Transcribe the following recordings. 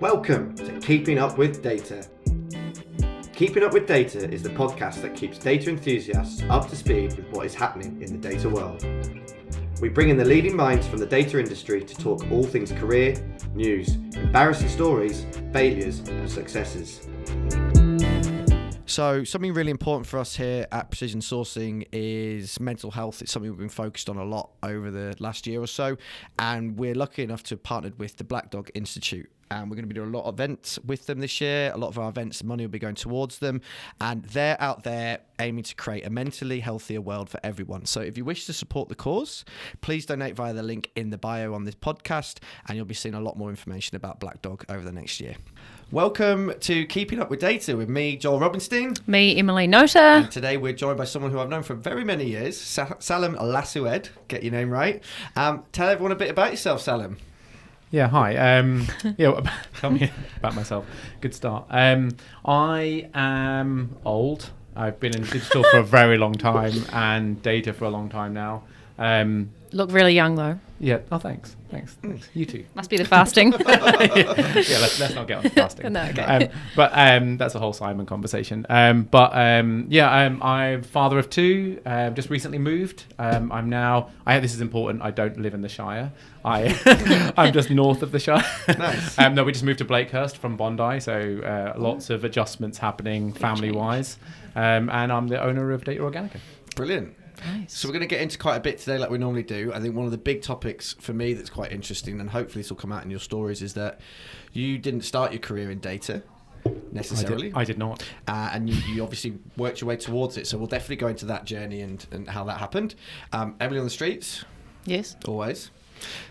Welcome to Keeping Up with Data. Keeping Up with Data is the podcast that keeps data enthusiasts up to speed with what is happening in the data world. We bring in the leading minds from the data industry to talk all things career, news, embarrassing stories, failures and successes. So something really important for us here at Precision Sourcing is mental health. It's something we've been focused on a lot over the last year or so, and we're lucky enough to have partnered with the Black Dog Institute. And we're going to be doing a lot of events with them this year. A lot of our events, money will be going towards them. And they're out there aiming to create a mentally healthier world for everyone. So if you wish to support the cause, please donate via the link in the bio on this podcast, and you'll be seeing a lot more information about Black Dog over the next year. Welcome to Keeping Up with Data with me, Joel Robinstein. Me, Emily Nota. And today we're joined by someone who I've known for very many years, Salem Lassoued. Get your name right. Tell everyone a bit about yourself, Salem. Yeah, hi. Tell me about myself. Good start. I am old. I've been in digital for a very long time and data for a long time now. Look really young though. Yeah. Oh, thanks. You too. Must be the fasting. Yeah. Let's not get on the fasting. No, okay. But that's a whole Simon conversation. I'm father of two. Just recently moved. I'm now. This is important. I don't live in the Shire. I'm just north of the Shire. Nice. No, we just moved to Blakehurst from Bondi, so lots of adjustments happening family-wise. And I'm the owner of Data Organica. Brilliant. Nice. So we're going to get into quite a bit today like we normally do. I think one of the big topics for me that's quite interesting, and hopefully this will come out in your stories, is that you didn't start your career in data necessarily. I did not. And you obviously worked your way towards it. So we'll definitely go into that journey and how that happened. Emily on the streets? Yes. Always.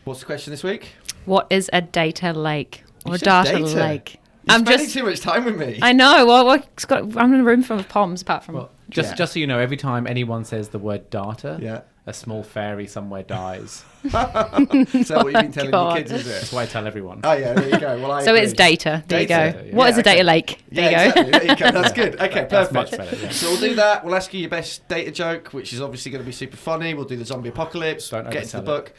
What's the question this week? What is a data lake or You a said data data. lake? You're I'm spending just. too much time with me. I know. Well, I'm in a room full of poms apart from. Just so you know, every time anyone says the word data, Yeah. a small fairy somewhere dies. So what you've been telling your kids, is That's it? why I tell everyone. Oh yeah, there you go. Well, I So agree. it's data. There Data. you go. What is a data lake? Yeah, There you go. exactly. There you go. That's good. Okay, That's perfect. much better, yeah. So we'll do that. We'll ask you your best data joke, which is obviously going to be super funny. We'll do the zombie apocalypse. Don't get into the oversell book.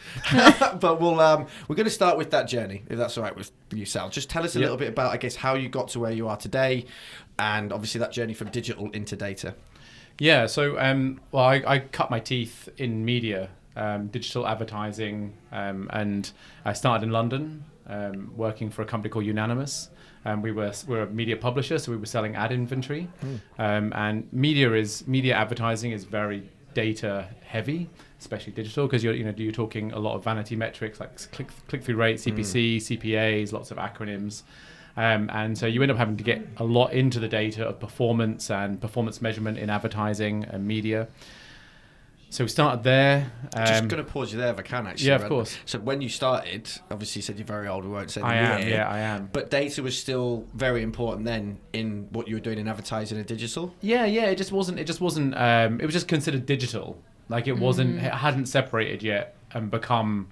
But we're going to start with that journey, if that's all right with you, Sal. Just tell us a little bit about, I guess, how you got to where you are today, and obviously that journey from digital into data. Yeah, so I cut my teeth in media, digital advertising, and I started in London, working for a company called Unanimous. We're a media publisher, so we were selling ad inventory, and media advertising is very data heavy, especially digital, because you're talking a lot of vanity metrics like click-through rate, CPC, CPAs, lots of acronyms. And so you end up having to get a lot into the data of performance and performance measurement in advertising and media. So we started there. Just going to pause you there if I can, actually. Yeah, of course. So when you started, obviously you said you're very old, we won't say the I year. am. But data was still very important then in what you were doing in advertising and digital? Yeah, it just wasn't, it was just considered digital. Like it hadn't separated yet and become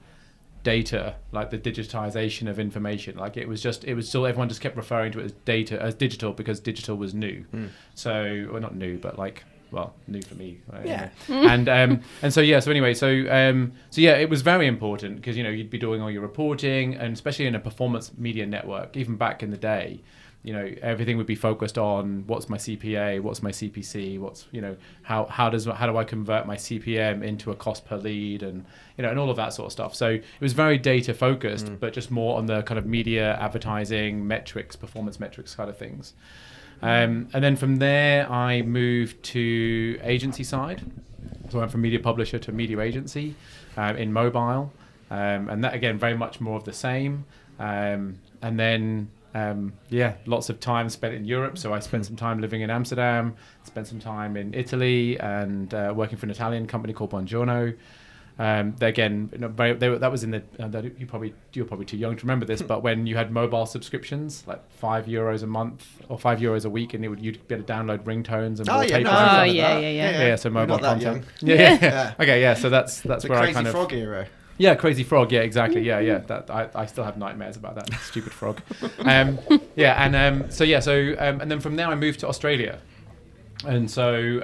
data, like the digitization of information. Like it was still, everyone just kept referring to it as data, as digital, because digital was new. So, well, not new, but new for me. Right? Yeah. And so it was very important because, you'd be doing all your reporting, and especially in a performance media network, even back in the day, everything would be focused on what's my CPA, what's my CPC, what's, how do I convert my CPM into a cost per lead, and and all of that sort of stuff. So it was very data focused, but just more on the kind of media advertising metrics, performance metrics kind of things. And then from there, I moved to agency side. So I went from media publisher to media agency in mobile, and that again very much more of the same. And then lots of time spent in Europe. So I spent some time living in Amsterdam, spent some time in Italy, and working for an Italian company called Buongiorno. That was in the. You're probably too young to remember this, but when you had mobile subscriptions, like €5 a month or €5 a week, and you'd be able to download ringtones and wallpapers. Yeah. So mobile content. Yeah. Yeah. Okay. Yeah. So that's the where Crazy I kind of. Frog era. Yeah, Crazy Frog. Yeah, exactly. Yeah. That I still have nightmares about that stupid frog. And then from there I moved to Australia, and so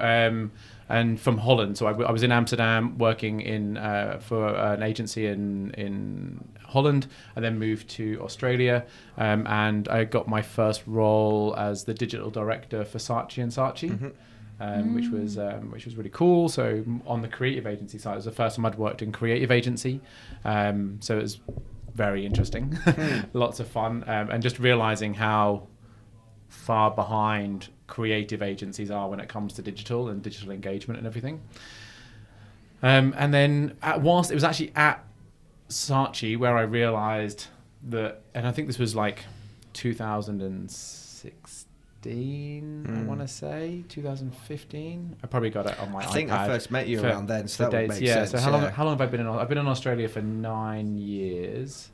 and from Holland. So I was in Amsterdam working for an agency in Holland, and then moved to Australia, and I got my first role as the digital director for Saatchi & Saatchi. Which was really cool. So on the creative agency side, it was the first time I'd worked in creative agency. So it was very interesting, lots of fun, and just realizing how far behind creative agencies are when it comes to digital and digital engagement and everything. And then whilst it was actually at Saatchi where I realized that, and I think this was like 2016, I want to say 2015. I probably got it on my iPad. I think I first met you around then, so that would make sense. So how long have I been in? I've been in Australia for 9 years.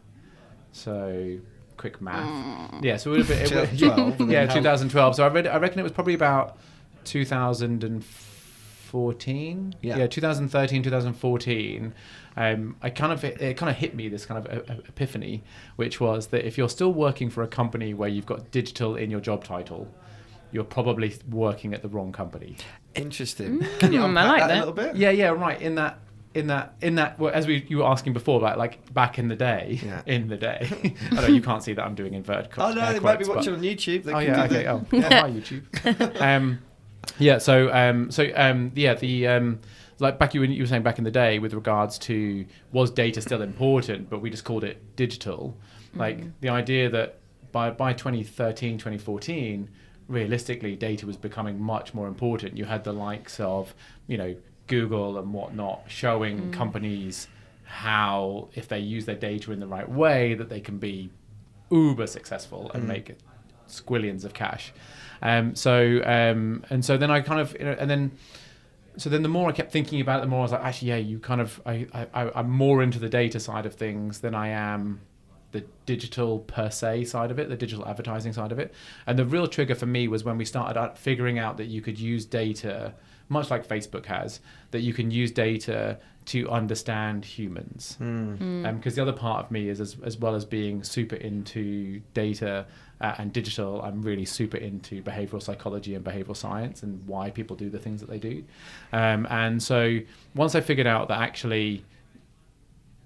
So quick math. Yeah, so it would have been 2012. Yeah, 2012. So I reckon it was probably about 2014. Yeah, 2013, 2014. It kind of hit me, this kind of epiphany, which was that if you're still working for a company where you've got digital in your job title, you're probably working at the wrong company. Interesting. Can you unpack that a little bit? Yeah, right. In that, well, as you were asking before, like back in the day, I know you can't see that I'm doing inverted quotes. Oh no, they might be watching on YouTube. Oh yeah, okay. Oh, hi YouTube. Like back you were saying back in the day with regards to was data still important, but we just called it digital. Like the idea that by 2013, 2014, realistically data was becoming much more important. You had the likes of, Google and whatnot showing companies how, if they use their data in the right way, that they can be uber successful and make squillions of cash. So then I kind of, so then the more I kept thinking about it, the more I was like, actually, I'm more into the data side of things than I am the digital per se side of it, the digital advertising side of it. And the real trigger for me was when we started figuring out that you could use data, much like Facebook has, that you can use data to understand humans. Because the other part of me is, as well as being super into data and digital, I'm really super into behavioral psychology and behavioral science and why people do the things that they do. And so once I figured out that actually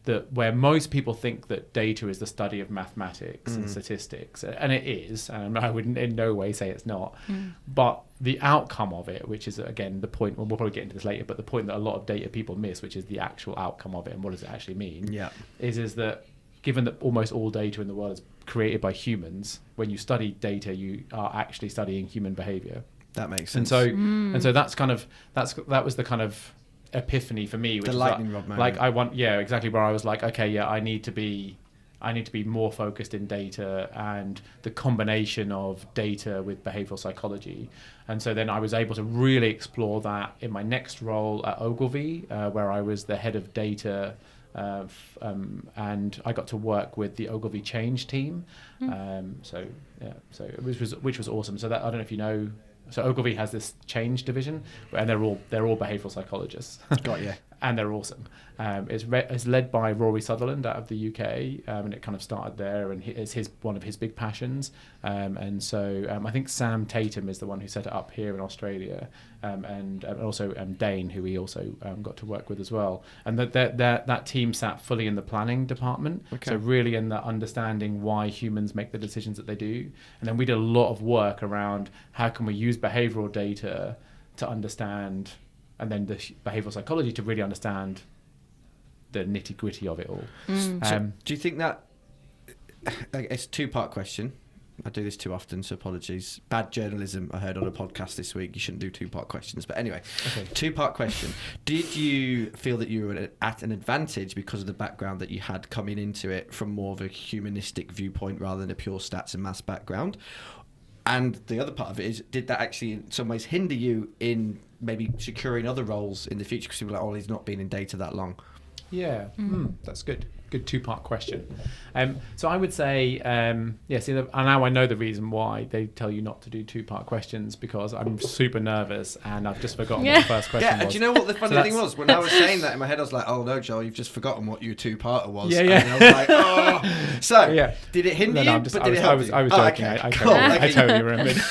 that where most people think that data is the study of mathematics and statistics, and it is, and I would in no way say it's not, but the outcome of it, which is again the point, and we'll probably get into this later, but the point that a lot of data people miss, which is the actual outcome of it and what does it actually mean, is that given that almost all data in the world is created by humans, when you study data, you are actually studying human behavior. That makes sense. And so that was the kind of epiphany for me, which the is lightning rod moment. Like exactly, where I was like, okay, I need to be more focused in data and the combination of data with behavioral psychology. And so then I was able to really explore that in my next role at Ogilvy, where I was the head of data, and I got to work with the Ogilvy change team. So which was awesome. So that, I don't know if you know, so Ogilvy has this change division, and they're all behavioral psychologists. Got you. And they're awesome. It's led by Rory Sutherland out of the UK, and it kind of started there, and it's one of his big passions. And so I think Sam Tatum is the one who set it up here in Australia, and also Dane, who we also got to work with as well. And that team sat fully in the planning department, so really in the understanding why humans make the decisions that they do. And then we did a lot of work around how can we use behavioural data to understand, and then the behavioural psychology to really understand the nitty-gritty of it all. So do you think that, it's a two-part question. I do this too often, so apologies. Bad journalism, I heard on a podcast this week. You shouldn't do two-part questions. But anyway, two-part question. Did you feel that you were at an advantage because of the background that you had coming into it from more of a humanistic viewpoint rather than a pure stats and maths background? And the other part of it is, did that actually in some ways hinder you in maybe securing other roles in the future? Because people are like, oh, he's not been in data that long. Yeah, that's good. Good two-part question. So I would say, now I know the reason why they tell you not to do two-part questions, because I'm super nervous and I've just forgotten what the first question was. Yeah, do you know what the funny thing was? When I was saying that in my head, I was like, oh no, Joel, you've just forgotten what your two-parter was. Yeah. And I was like, oh. So, did it hinder you? I was joking. Okay. I totally remembered.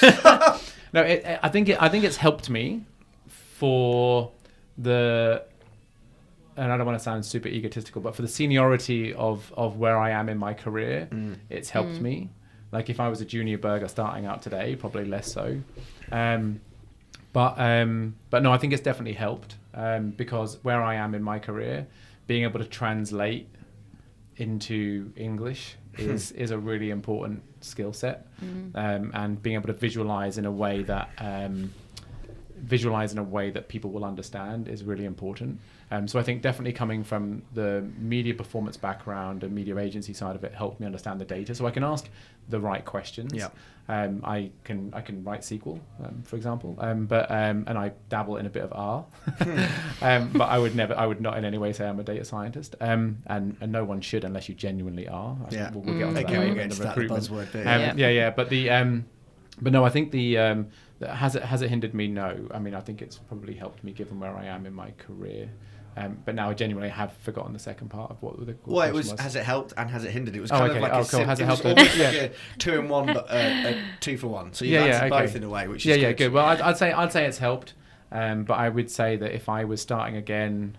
No, I think it's helped me for the, and I don't want to sound super egotistical, but for the seniority of where I am in my career, it's helped me. Like if I was a junior burger starting out today, probably less so. But no, I think it's definitely helped because where I am in my career, being able to translate into English is a really important skill set, and being able to visualize in a way that people will understand is really important. So I think definitely coming from the media performance background and media agency side of it helped me understand the data, so I can ask the right questions. I can write SQL, for example, and I dabble in a bit of R, but I would not in any way say I'm a data scientist, and no one should unless you genuinely are. We'll get onto that later in the recruitment. Buzzword bit, but no, I think has it hindered me? No, I mean I think it's probably helped me given where I am in my career. But now I genuinely have forgotten the second part of what the question was. Has it helped and has it hindered? It was kind of like has it helped? Almost like a 2-in-1, but a 2-for-1. So you've answered both in a way, which is good. Good. Well, I'd say it's helped, but I would say that if I was starting again,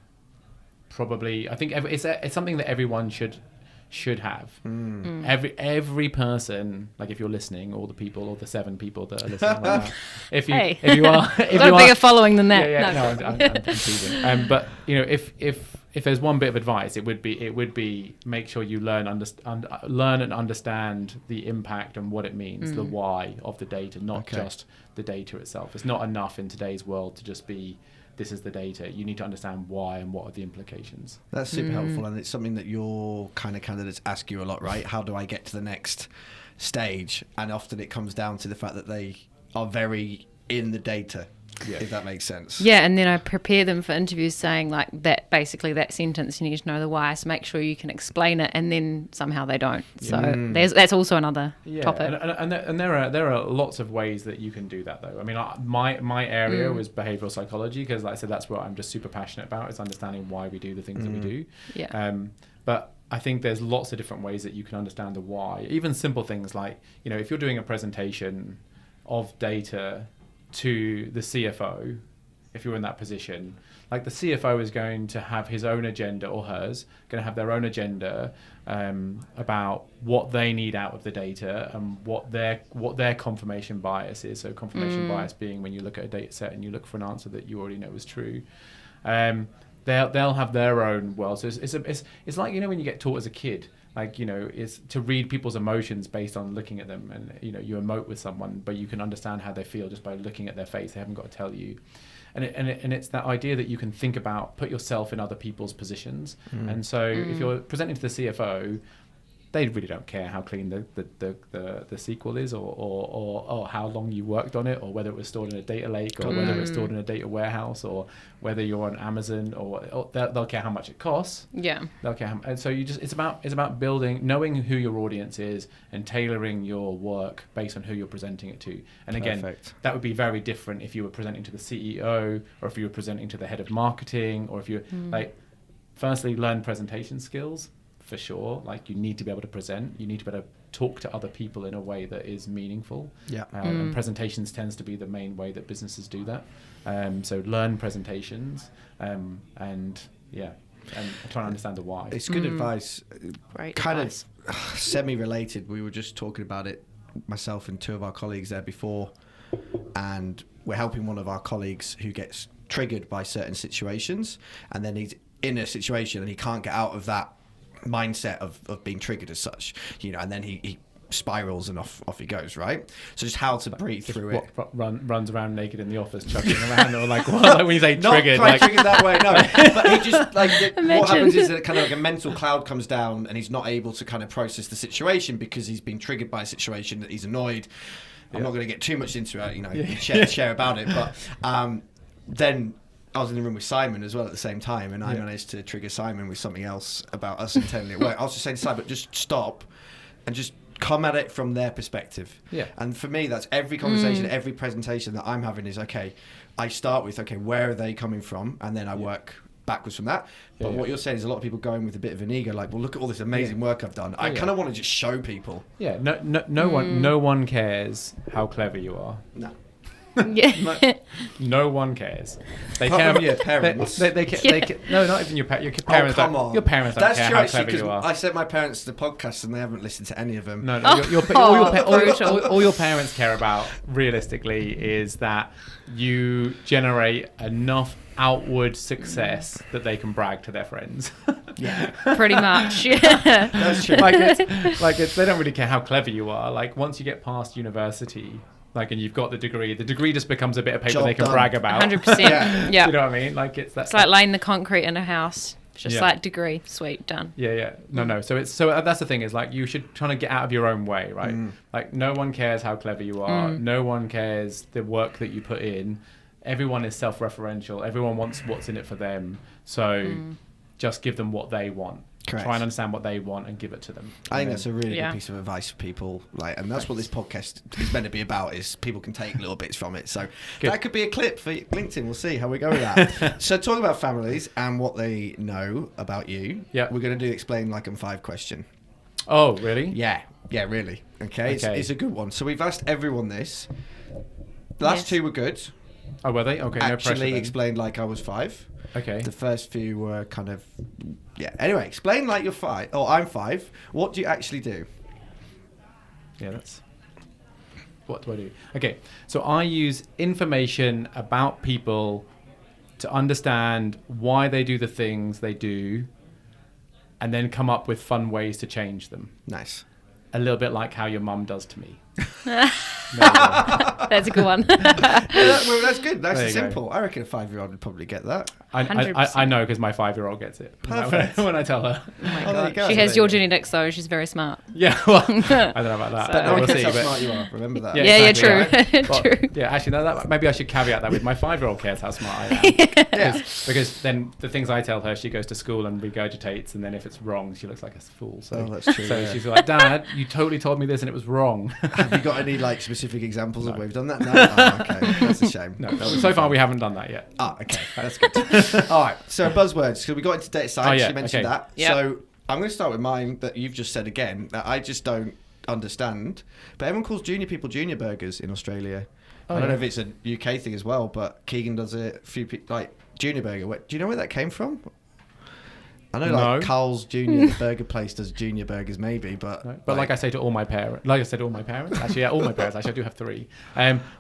probably I think it's something that everyone should have. Every person, like if you're listening, all the people, or the 7 people that are listening right now, if you are got a bigger following than that. I'm teasing. But you know, if there's one bit of advice, it would be make sure you learn and understand the impact and what it means, the why of the data, not just the data itself. It's not enough in today's world to just be, this is the data. You need to understand why and what are the implications. That's super helpful, and it's something that your kind of candidates ask you a lot, right? How do I get to the next stage? And often it comes down to the fact that they are very in the data, if that makes sense. Yeah, and then I prepare them for interviews saying like that, basically that sentence, you need to know the why, so make sure you can explain it, and then somehow they don't. So that's also another topic. And there are lots of ways that you can do that though. I mean, my area was behavioral psychology, because like I said, that's what I'm just super passionate about, is understanding why we do the things that we do. But I think there's lots of different ways that you can understand the why. Even simple things like, you know, if you're doing a presentation of data to the CFO, if you're in that position, like the CFO is going to have his own agenda, or hers going to have their own agenda about what they need out of the data and what their confirmation bias is. So confirmation bias being when you look at a data set and you look for an answer that you already know is true. They'll have their own world. So it's like, you know, when you get taught as a kid, like, you know, it's to read people's emotions based on looking at them, and you know, you emote with someone, but you can understand how they feel just by looking at their face. They haven't got to tell you, and it's that idea that you can think about, put yourself in other people's positions, and so if you're presenting to the CFO, they really don't care how clean the SQL is, or how long you worked on it, or whether it was stored in a data lake, or whether it was stored in a data warehouse, or whether you're on Amazon, or they'll care how much it costs. They'll care and so it's about building, knowing who your audience is, and tailoring your work based on who you're presenting it to. And again, that would be very different if you were presenting to the CEO, or if you were presenting to the head of marketing, or if you like, firstly, learn presentation skills. For sure, like you need to be able to present, you need to be able to talk to other people in a way that is meaningful. And presentations tends to be the main way that businesses do that. So learn presentations, and try and understand the why. It's good advice. Kind of semi-related. We were just talking about it, myself and 2 of our colleagues there before, and we're helping one of our colleagues who gets triggered by certain situations, and then he's in a situation and he can't get out of that mindset of being triggered as such, you know, and then he spirals and off he goes, right? So just how to breathe through it. Runs around naked in the office, chucking around, or like, what? Like when you say triggered, not quite triggered that way, no. But he just like what happens is that kind of like a mental cloud comes down, and he's not able to kind of process the situation because he's been triggered by a situation that he's annoyed. I'm not going to get too much into it, you know, share about it, but then I was in the room with Simon as well at the same time, and I managed to trigger Simon with something else about us internally at work. I was just saying to Simon, just stop and just come at it from their perspective. And for me, that's every conversation, every presentation that I'm having is, okay, I start with, okay, where are they coming from? And then I work backwards from that. But what you're saying is a lot of people going with a bit of an ego, like, well, look at all this amazing work I've done. I kind of want to just show people. No one cares how clever you are. No. Yeah. No one cares. They Apart care from about your parents. No, not even your parents. Your parents. come don't, on. Your parents don't That's care true, how actually, clever you are. I sent my parents the podcast and they haven't listened to any of them. No, brutal. all your parents care about, realistically, is that you generate enough outward success that they can brag to their friends. Yeah. Pretty much. Yeah. That's true. They don't really care how clever you are. Like, once you get past university, and you've got the degree just becomes a bit of paper Job they can done. brag about. 100%. Yeah. Yeah. You know what I mean? Like, it's It's like laying the concrete in a house. It's just Yeah. like degree, sweet, done. Yeah. No. So that's the thing, is like, you should try to get out of your own way, right? Like, no one cares how clever you are. No one cares the work that you put in. Everyone is self-referential. Everyone wants what's in it for them. So just give them what they want. Correct. Try and understand what they want and give it to them. I think that's a really Yeah. good piece of advice for people, and that's what this podcast is meant to be about. Is people can take little bits from it. So Good. that could be a clip for LinkedIn. We'll see how we go with that. So talking about families and what they know about you. Yeah. We're going to do explain like in 5 question. Oh, really? Yeah, really. Okay. Okay. It's a good one. So we've asked everyone this. The last Yes. 2 were good. Oh, were they? Okay, no pressure Actually then. explained like I was 5. Okay. The first few were kind of, yeah. Anyway, explain like you're 5. Oh, I'm 5. What do you actually do? Yeah, that's... What do I do? Okay, so I use information about people to understand why they do the things they do, and then come up with fun ways to change them. Nice. A little bit like how your mum does to me. That's a good one. Well, that's good. Nice There and you go. simple. I reckon a 5-year-old would probably get that. I 100%. know, because my 5-year-old gets it. Perfect. When I tell her. Oh my Oh, there you God. go. She So has there your you go. genetics, though. She's very smart. Yeah, well, I don't know about that. So- But no one We'll cares see, how but- smart you are. Remember that. Yeah, Yeah, exactly, true. Well, True. yeah, actually, no, maybe I should caveat that with my 5-year-old cares how smart I am. Yeah. Because then the things I tell her, she goes to school and regurgitates, and then if it's wrong, she looks like a fool. So, Oh, that's true, So yeah. she's like, Dad, you totally told me this and it was wrong. Have you got any like specific examples of No. where we've done that? No. Oh, okay. That's a shame. No, so far we haven't done that yet. Ah, okay. That's good. All right. So buzzwords. So we got into data science. Oh, yeah, You mentioned okay. that. Yep. So I'm going to start with mine that you've just said again that I just don't understand. But everyone calls junior people junior burgers in Australia. Oh, I don't yeah. know if it's a UK thing as well, but Keegan does it. A few people like junior burger. Do you know where that came from? I know, like No. Carl's Junior, the burger place, does junior burgers, maybe, but No, but like I say to all my parents, actually, yeah, all my parents. Actually, I do have 3.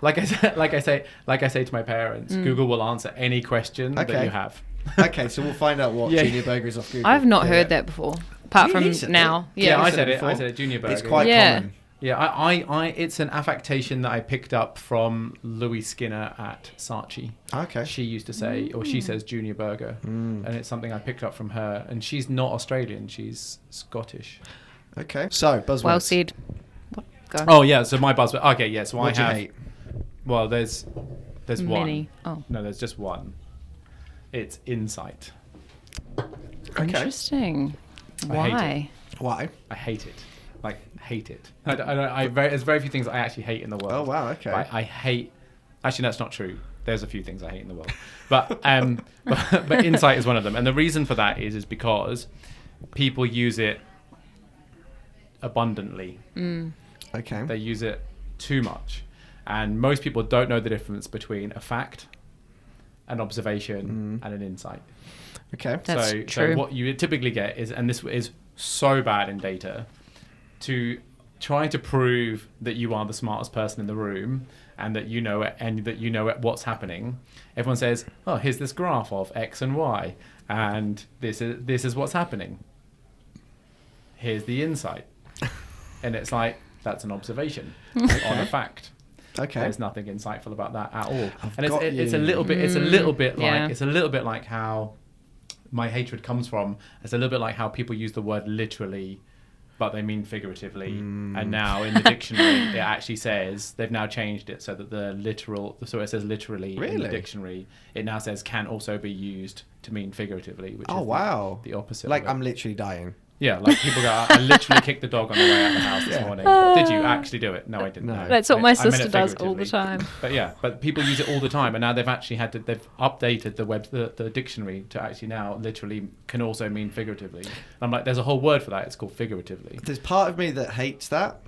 Like I say to my parents, Google will answer any question that Okay. you have. okay, so we'll find out what Yeah. junior burger is off Google. I've not Yeah. heard that before, apart You from said now. it. Yeah, Yeah. I you said said it it. I before. said it. Junior burger. It's quite Yeah. common. Yeah, I it's an affectation that I picked up from Louis Skinner at Saatchi. Okay. She used to say, or she says junior burger, and it's something I picked up from her. And she's not Australian; she's Scottish. Okay. So buzzwords. Well said. What? Go. Oh yeah, so my buzzword. Okay, yeah, so What do I you have. hate? Well, there's Many. one. Oh. No, there's just one. It's insight. Okay. Interesting. I hate Why? Why? I hate it. Like hate it. There's very few things I actually hate in the world. Oh wow. Okay. I hate. Actually, that's not true. There's a few things I hate in the world, but but insight is one of them. And the reason for that is because people use it abundantly. Okay. They use it too much, and most people don't know the difference between a fact, an observation, and an insight. Okay. That's so true. what you typically get is, and this is so bad in data, to try to prove that you are the smartest person in the room and that you know it, and that you know what's happening. Everyone says, "Oh, here's this graph of X and Y, and this is what's happening. Here's the insight," and it's like that's an observation on a fact. Okay. There's nothing insightful about that at all. I've And got it's a you. little bit yeah. it's a little bit like how my hatred comes from. It's a little bit like how people use the word literally, but they mean figuratively. And now in the dictionary, it actually says, they've now changed it so that so it says literally in the Really? dictionary. It now says can also be used to mean figuratively, which Oh is wow. the opposite. Like of it. I'm literally dying. Yeah, like people go, I literally kicked the dog on the way out of the house this morning. Did you actually do it? No, I didn't. No. That's what I my meant it sister does all the figuratively. time. But yeah, but people use it all the time, and now they've actually they've updated the dictionary to actually now literally can also mean figuratively. And I'm like, there's a whole word for that. It's called figuratively. There's part of me that hates that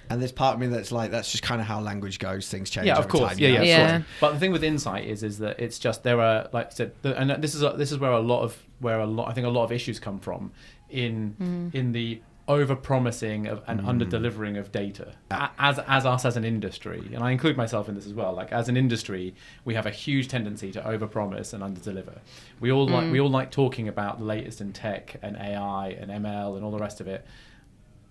And there's part of me that's like, that's just kind of how language goes. Things change. Yeah, over of course. time, you know? Yeah. But the thing with insight is that it's just there are, like I said, and this is where a lot I think a lot of issues come from in the over-promising of and under-delivering of data as us as an industry, and I include myself in this as well. Like as an industry, we have a huge tendency to over-promise and under-deliver. We all like talking about the latest in tech and AI and ML and all the rest of it,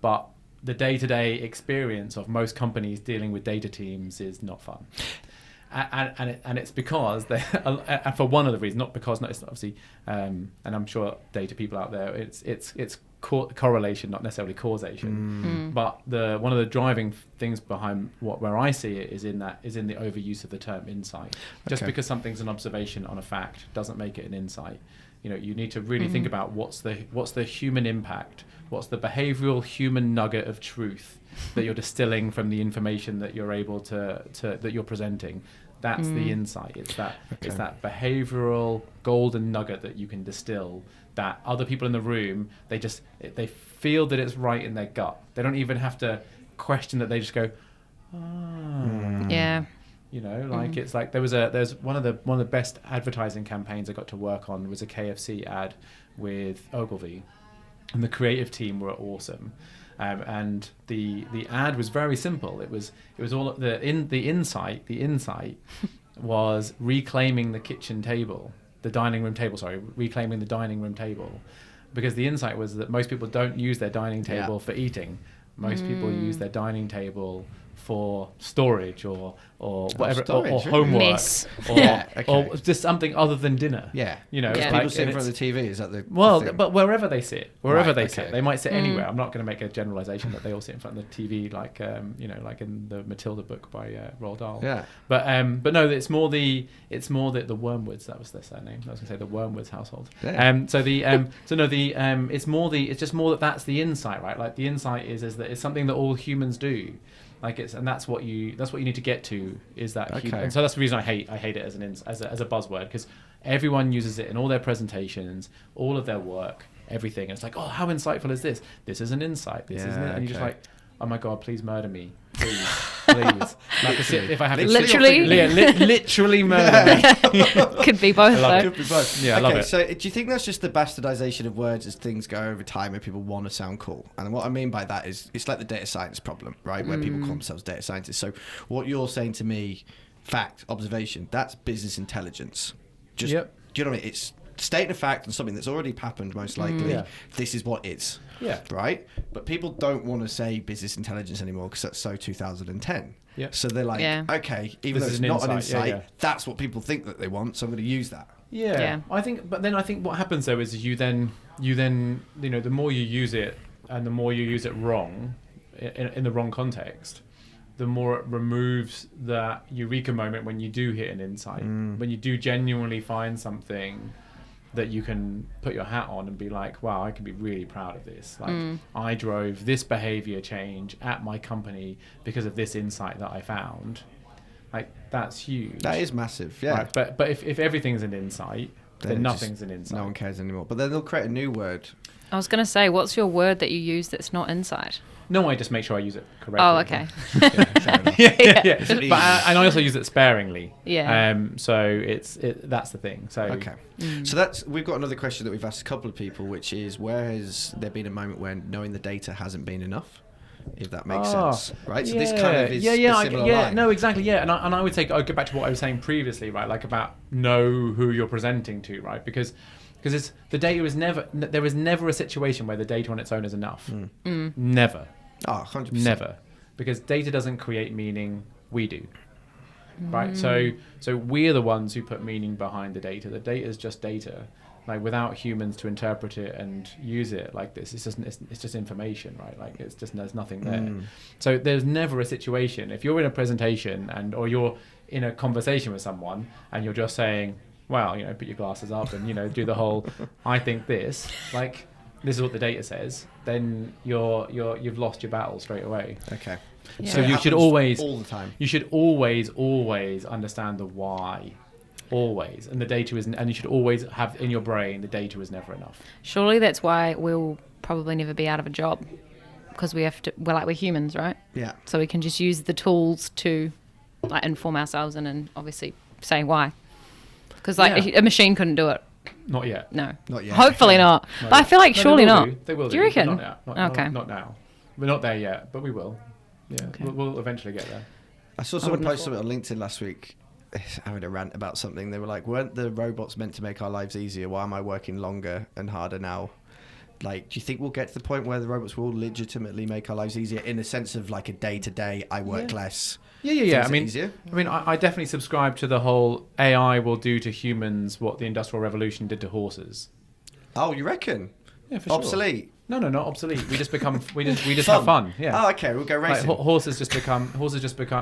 but the day-to-day experience of most companies dealing with data teams is not fun. And it's because they, for one of the reasons, it's obviously, and I'm sure data people out there, it's correlation, not necessarily causation. But one of the driving things behind where I see it is in the overuse of the term insight. Just because something's an observation on a fact doesn't make it an insight. You know, you need to really think about what's the human impact, what's the behavioral human nugget of truth that you're distilling from the information that you're able to that you're presenting. That's the insight. It's that behavioral golden nugget that you can distill, that other people in the room, they feel that it's right in their gut. They don't even have to question that. They just go, yeah. You know, like it's like there's one of the best advertising campaigns I got to work on was a KFC ad with Ogilvy, and the creative team were awesome. And the ad was very simple. It was all the insight was reclaiming the dining room table, because the insight was that most people don't use their dining table for eating. Most people use their dining table for storage or whatever, or homework, or just something other than dinner. Yeah, you know, people sit in front of the TV. Is that the thing? But wherever they sit, they might sit anywhere. I'm not going to make a generalization that they all sit in front of the TV, like like in the Matilda book by Roald Dahl. Yeah, but no, it's more the Wormwoods. That was their surname. I was going to say the Wormwoods household. Yeah. It's just more that's the insight, right? Like the insight is that it's something that all humans do. Like that's what you need to get to, is that and so that's the reason I hate it as a buzzword, because everyone uses it in all their presentations, all of their work, everything, and it's like, oh, how insightful is this? This is an insight. This isn't it? And you're just like, oh my god, please murder me, please. Like if I have literally murder me. Could be both though. Could be both. Yeah, I love it. So do you think that's just the bastardization of words as things go over time and people want to sound cool? And what I mean by that is it's like the data science problem, right? Where people call themselves data scientists. So what you're saying to me, fact, observation, that's business intelligence. Do you know what I mean? It's stating a fact and something that's already happened, most likely. This is what is. Yeah. Right? But people don't want to say business intelligence anymore because that's so 2010. Yeah. So they're like, okay, even though it's not an insight, that's what people think that they want, so I'm going to use that. Yeah. I think what happens though is you then the more you use it and the more you use it wrong in the wrong context, the more it removes that eureka moment when you do hit an insight, when you do genuinely find something that you can put your hat on and be like, wow, I can be really proud of this. Like I drove this behavior change at my company because of this insight that I found. Like that's huge. That is massive, yeah. Right? But if everything's an insight, then nothing's an insight. No one cares anymore. But then they'll create a new word. I was going to say, what's your word that you use that's not insight? No, I just make sure I use it correctly. Oh, okay. yeah. But and I also use it sparingly. Yeah. So that's the thing. So okay. So we've got another question that we've asked a couple of people, which is, where has there been a moment when knowing the data hasn't been enough? If that makes sense, right? So this kind of is a similar line. No, exactly, yeah. And I would say, I'll go back to what I was saying previously, right? Like about know who you're presenting to, right? Because it's the data is there is never a situation where the data on its own is enough. Never. Oh, 100%. Never. Because data doesn't create meaning, we do. Right? So we're the ones who put meaning behind the data. The data is just data. Like without humans to interpret it and use it like this, it's just information, right? Like there's nothing there. So there's never a situation, if you're in a presentation or you're in a conversation with someone and you're just saying, well, put your glasses up and do the whole I think this, like this is what the data says, then you've lost your battle straight away. Okay. Yeah. So you should always all the time. You should always understand the why. Always. And the data isn't, and you should always have in your brain the data is never enough. Surely that's why we'll probably never be out of a job. because we're humans, right? Yeah. So we can just use the tools to like inform ourselves and obviously say why. Because a machine couldn't do it. Not yet. No. Not yet. Hopefully not. But I feel like surely not. They will do. Do you reckon? Not now. Okay. Not now. We're not there yet, but we will. Yeah. Okay. We'll eventually get there. I saw someone post something on LinkedIn last week, having a rant about something. They were like, weren't the robots meant to make our lives easier? Why am I working longer and harder now? Like, do you think we'll get to the point where the robots will legitimately make our lives easier in the sense of like a day-to-day, I work less? Yeah. Easier? I definitely subscribe to the whole AI will do to humans what the Industrial Revolution did to horses. Oh, you reckon? Yeah, for sure. Obsolete? No, not obsolete. We just have fun. Yeah. Oh, okay. We'll go racing. Like, horses just become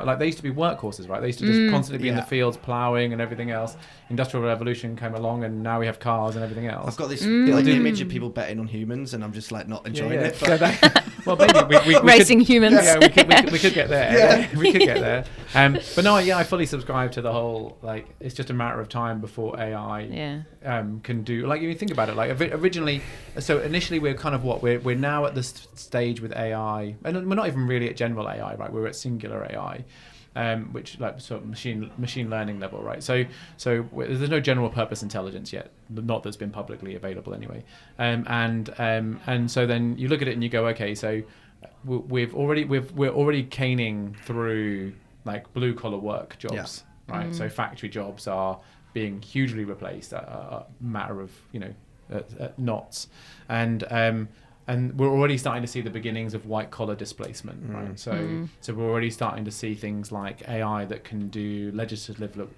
like they used to be workhorses, right? They used to just constantly be in the fields ploughing and everything else. Industrial Revolution came along, and now we have cars and everything else. I've got this image of people betting on humans, and I'm just like not enjoying it. But well, maybe we racing humans. Yeah, we could get there. Yeah. We could get there. But no, I fully subscribe to the whole like it's just a matter of time before AI can do. Like, if you think about it, like originally, so initially we're kind of we're now at this stage with AI, and we're not even really at general AI, right? We're at singular AI. Which like sort of machine learning level, right? So there's no general purpose intelligence yet, not that's been publicly available anyway. And so then you look at it and you go, okay, so we're already caning through like blue collar work jobs, right? So factory jobs are being hugely replaced at a matter of knots, and we're already starting to see the beginnings of white collar displacement, right? So we're already starting to see things like AI that can do legislative work.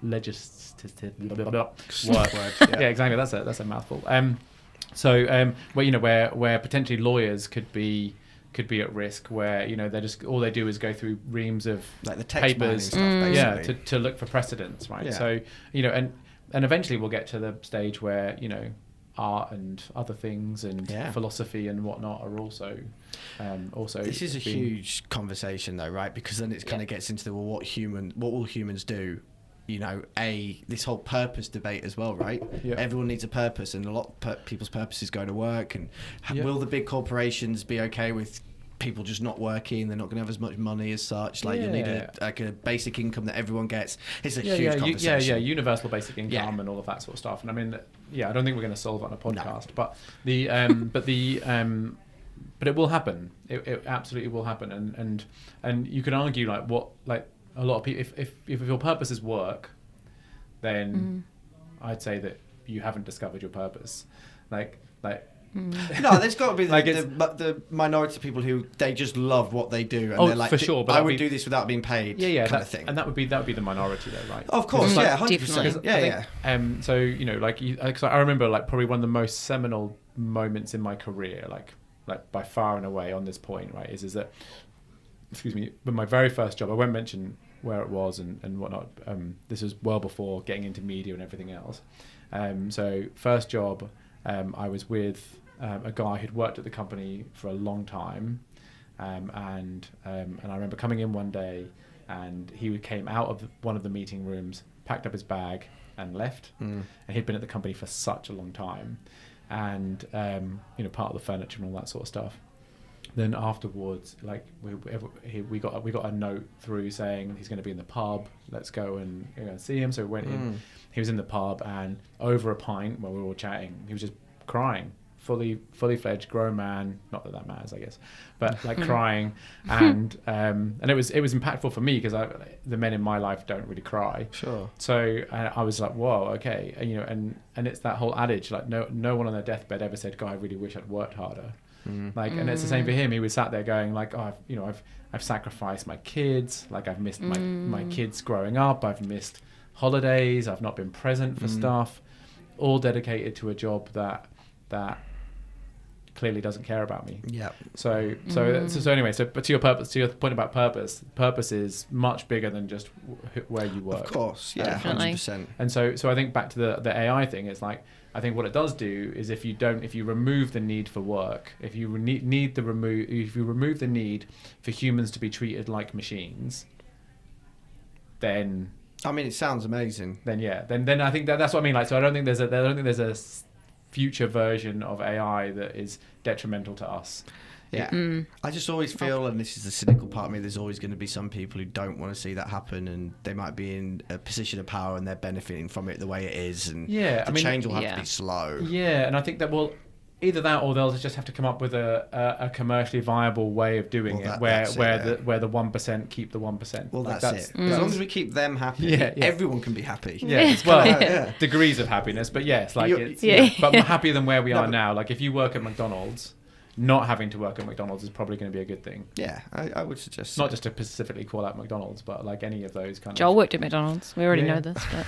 Yeah, exactly. That's a mouthful. Where potentially lawyers could be at risk, where they're just all they do is go through reams of like the text papers, stuff, basically. to look for precedents, right? Yeah. So and eventually we'll get to the stage where art and other things and philosophy and whatnot are also this is a huge conversation though, right? Because then it kind of gets into the what will humans do, this whole purpose debate as well, right? Everyone needs a purpose, and a lot of people's purpose is going to work, and will the big corporations be okay with people just not working? They're not going to have as much money as such. Like you'll need a basic income that everyone gets. It's a huge conversation. Universal basic income and all of that sort of stuff. And I mean, I don't think we're going to solve it on a podcast, but but it will happen. It absolutely will happen. And you can argue like a lot of people, if your purpose is work, then I'd say that you haven't discovered your purpose. No, there's got to be the minority of people who they just love what they do, and they're like, for sure. But I would do this without being paid. Kind of thing. And that would be the minority, though, right? Of course, 100%. Because I remember like probably one of the most seminal moments in my career, like by far and away on this point, right, is that, excuse me, but my very first job, I won't mention where it was and whatnot. This was well before getting into media and everything else. So first job, I was with a guy who'd worked at the company for a long time, and I remember coming in one day, and he came out of one of the meeting rooms, packed up his bag, and left. And he'd been at the company for such a long time, and part of the furniture and all that sort of stuff. Then afterwards, like we got a note through saying he's going to be in the pub. Let's go and see him. So we went in. He was in the pub, and over a pint while we were all chatting, he was just crying. Fully fledged grown man. Not that matters, I guess, but like crying, and it was impactful for me because the men in my life don't really cry. Sure. So I was like, whoa, okay, and it's that whole adage like no one on their deathbed ever said, God, I really wish I'd worked harder. And it's the same for him. He was sat there going like, oh, I've sacrificed my kids. Like I've missed my kids growing up. I've missed holidays. I've not been present for stuff. All dedicated to a job that clearly doesn't care about me. Yeah. So anyway, but to your point about purpose is much bigger than just where you work. Of course, yeah, 100%. And so I think back to the AI thing, it's like I think what it does do is if you remove the need for work, if you remove the need for humans to be treated like machines, then I mean, it sounds amazing. Then I think that's what I mean. Like, so I don't think there's a future version of AI that is detrimental to us. Yeah. I just always feel, and this is the cynical part of me, there's always going to be some people who don't want to see that happen, and they might be in a position of power and they're benefiting from it the way it is, and change will have to be slow. Yeah, and I think that either that, or they'll just have to come up with a commercially viable way of doing it, where the 1% keep the 1%. Well, that's it. As long as we keep them happy, everyone can be happy. Yeah, degrees of happiness, but but I'm happier than where we are now. Like if you work at McDonald's, not having to work at McDonald's is probably going to be a good thing. Yeah, I would suggest. Not just to specifically call out McDonald's, but like any of those kind of. Joel worked at McDonald's. We already know this, but.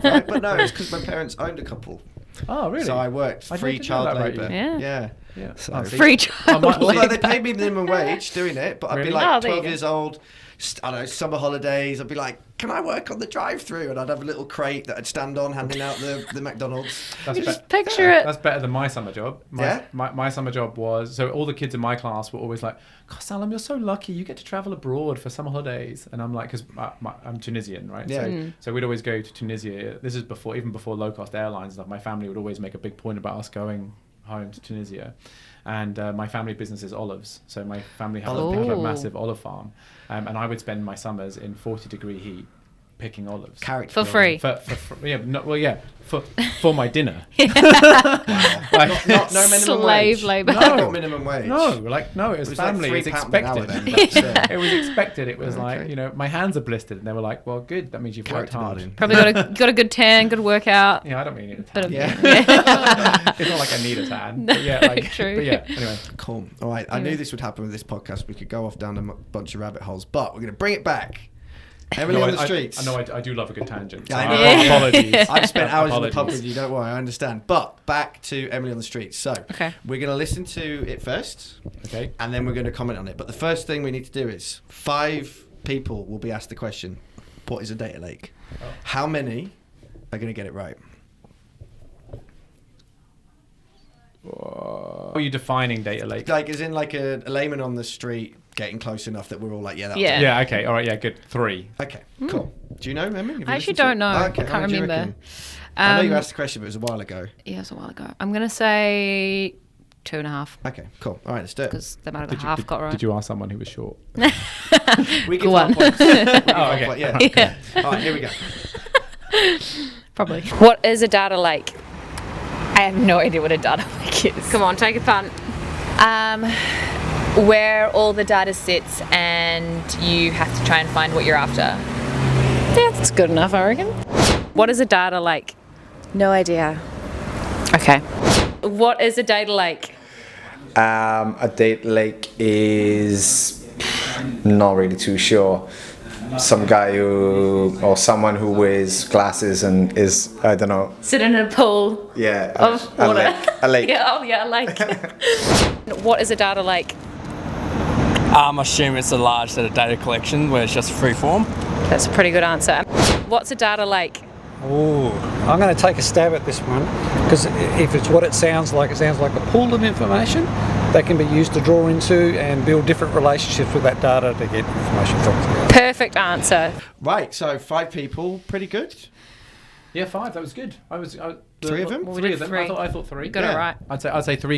Right? But no, it's because my parents owned a couple. Oh, really? So I worked free child labour. Yeah. So free child labour. Although they paid me minimum wage doing it, but I'd be like 12 years old. I don't know, summer holidays. I'd be like, can I work on the drive-through? And I'd have a little crate that I'd stand on handing out the McDonald's. Just picture it. That's better than my summer job. My summer job was, so all the kids in my class were always like, God, Salem, you're so lucky. You get to travel abroad for summer holidays. And I'm like, because I'm Tunisian, right? Yeah. So we'd always go to Tunisia. This is even before low-cost airlines and stuff. My family would always make a big point about us going home to Tunisia. And my family business is olives. So my family has a massive olive farm. And I would spend my summers in 40-degree heat picking olives. For free. For my dinner. Not no minimum slave wage. labour. No minimum wage. No, it was family. Like it was £3 expected. an hour then, It was expected. It was Okay. like, my hands are blistered. And they were like, well, good. That means you've worked hard. Probably got a good tan, good workout. Yeah, I don't really need a tan. Yeah. It's not like I need a tan. But yeah, True. But yeah, anyway. Cool. All right. I knew this would happen with this podcast. We could go off down a bunch of rabbit holes, but we're going to bring it back. Emily on the streets. I do love a good tangent. So I know. Apologies. I've spent hours in the pub with you, don't worry, I understand. But back to Emily on the streets. So we're going to listen to it first, and then we're going to comment on it. But the first thing we need to do is 5 people will be asked the question, what is a data lake? How many are going to get it right? Are you defining data lake? Like, as in like a layman on the street getting close enough that we're all like, that's it. Yeah, okay. All right, yeah, good. 3. Okay, cool. Do you know, Emily? I actually don't know. I can't remember. I know you asked the question, but it was a while ago. Yeah, it was a while ago. I'm going to say 2.5. Okay, cool. All right, let's do it. Because they might have half got right. Did you ask someone who was short? We give one. points. Okay. Yeah. All right, here we go. Probably. What is a data lake? I have no idea what a data lake is. Come on, take a punt. Where all the data sits and you have to try and find what you're after. Yeah, that's good enough, I reckon. What is a data lake? No idea. Okay. What is a data lake? A data lake is not really too sure. Some guy or someone who wears glasses and is, I don't know. Sitting in a pool. Yeah. Of water. A lake. Yeah, a lake. What is a data lake? I assume it's a large set of data collection where it's just free form. That's a pretty good answer. What's a data lake? Oh, I'm going to take a stab at this one because if it's what it sounds like a pool of information that can be used to draw into and build different relationships with that data to get information from. Perfect answer. Right, so 5 people, pretty good. Yeah, 5. That was good. Three of them? Well, we 3 did of them. 3. I thought 3. You got it right. I'd say 3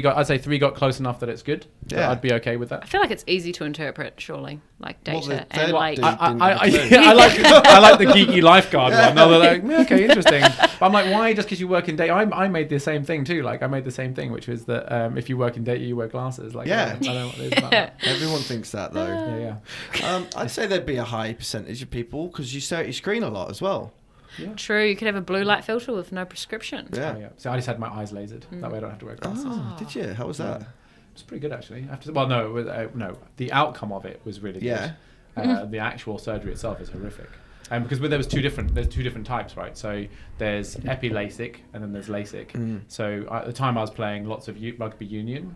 got close enough that it's good. Yeah. I'd be okay with I that. feel like it's easy to interpret, surely, like data Well, the and third like. dude- I like the geeky lifeguard one. They're like, okay, interesting. But I'm like, why? Just because you work in data? I made the same thing too. Like I made the same thing, which was that if you work in data, you wear glasses. Like Yeah. I don't know what it is about that. Everyone thinks that, though. Yeah. I'd say there'd be a high percentage of people because you stare at your screen a lot as well. True, you could have a blue light filter with no prescription. Yeah. Oh, yeah. So I just had my eyes lasered. That way I don't have to wear glasses. Oh, did you? How was that? It's pretty good actually. No, it was, no. The outcome of it was really good. Yeah. The actual surgery itself is horrific. Because there's two different types, right? So there's epi LASIK and then there's LASIK. So at the time I was playing lots of rugby union,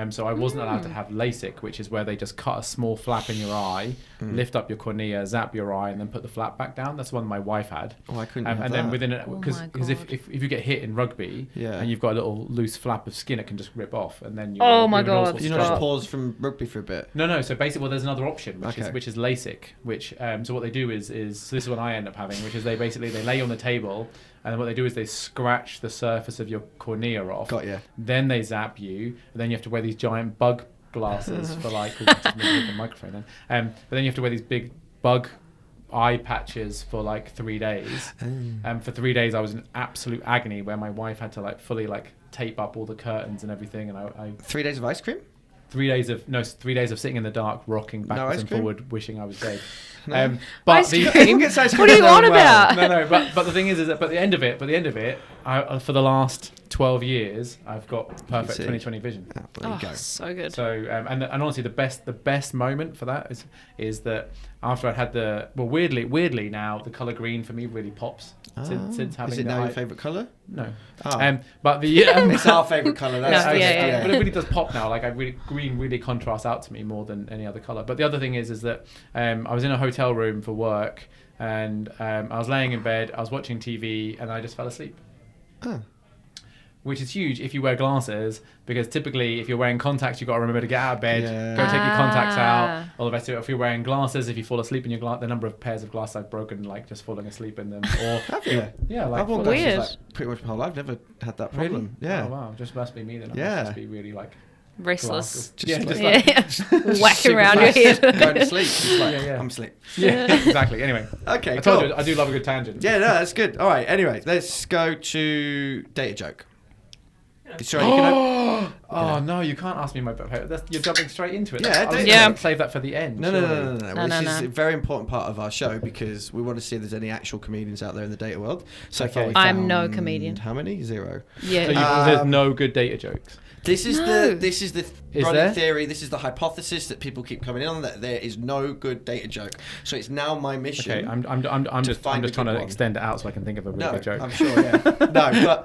so I wasn't allowed to have LASIK, which is where they just cut a small flap in your eye, lift up your cornea, zap your eye, and then put the flap back down. That's the one my wife had. Oh, I couldn't have and that. then within it, because my God. if you get hit in rugby and you've got a little loose flap of skin, it can just rip off, and then Oh my you're in all God. sorts You of know, trouble. just pause from rugby for a bit. No. So basically, well, there's another option, Okay. which is LASIK. Which so what they do is so this is what I end up having, which is they lay you on the table And then what they do is they scratch the surface of your cornea off. Got ya. Then they zap you, and then you have to wear these giant bug glasses for like the microphone. Then, but then you have to wear these big bug eye patches for like 3 days. For 3 days, I was in absolute agony where my wife had to like fully like tape up all the curtains and everything. And I 3 days of ice cream? 3 days of sitting in the dark, rocking backwards and forward, wishing I was dead. No. But Ice the cream? What are you on about? no. But the thing is that by the end of it, for the last 12 years, I've got perfect 20/20 vision. Oh, there you go. So good. So and honestly, the best moment for that is that after I'd had weirdly now the color green for me really pops since having. Is it now your favourite colour? No. Oh. But the It's our favourite colour. That's No, yeah. But it really does pop now. Like green really contrasts out to me more than any other color. But the other thing is that I was in a hotel room for work, and I was laying in bed, I was watching TV, and I just fell asleep. Oh. Which is huge if you wear glasses, because typically if you're wearing contacts, you've got to remember to get out of bed, go take your contacts out, all the rest of it. If you're wearing glasses, if you fall asleep in your the number of pairs of glasses I've broken, like just falling asleep in them. Or Have you? Yeah, like I've worn Weird. glasses like pretty much my whole life. I've never had that problem. Really? Yeah. Oh wow, just must be me then. I Yeah. must just be really like Restless. glasses. Whack around your head. Going to sleep. Just like, Yeah. I'm asleep. Yeah, exactly. Anyway, Okay, I told cool. you I do love a good tangent. Yeah, no, that's good. All right, anyway, let's go to data joke. Sorry, you can Oh no, you can't ask me my favorite. You're jumping straight into it. Yeah, I was yeah. gonna save that for the end. No. No, This is no. a very important part of our show because we want to see if there's any actual comedians out there in the data world. So far, Okay. we I'm found no comedian. How many? 0. Yeah. So there's no good data jokes. This is No. the Is running there? theory. This is the hypothesis that people keep coming in on, that there is no good data joke. So it's now my mission. Okay, I'm just find a trying good to one. extend it out so I can think of a really No, good joke. I'm sure. Yeah. No, but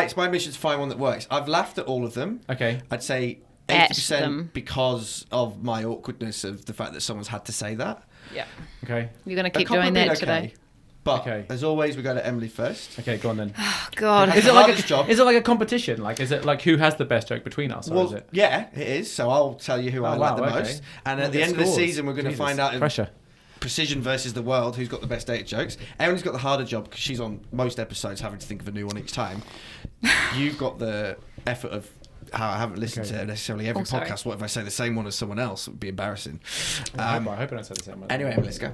it's my mission to find one that works. I've laughed at all of them. Okay. I'd say At 80% them. because of my awkwardness of the fact that someone's had to say that. Yeah. Okay. You're going to A keep couple doing have been that today. But Okay. as always, we go to Emily first. Okay, go on then. Oh, God. Is the it like hardest job. is it like a competition? Like is it like who has the best joke between us, or is it? yeah, it is. So I'll tell you who I like the most. And We'll at the get end of the scores. season, we're going to Jesus. find out if Pressure. Precision versus the world, who's got the best data jokes. Erin's got the harder job because she's on most episodes having to think of a new one each time. You've got the effort of how I haven't listened to necessarily every sorry. podcast. What if I say the same one as someone else? It would be embarrassing. I hope I don't say the same one. Anyway, Emily, let's go.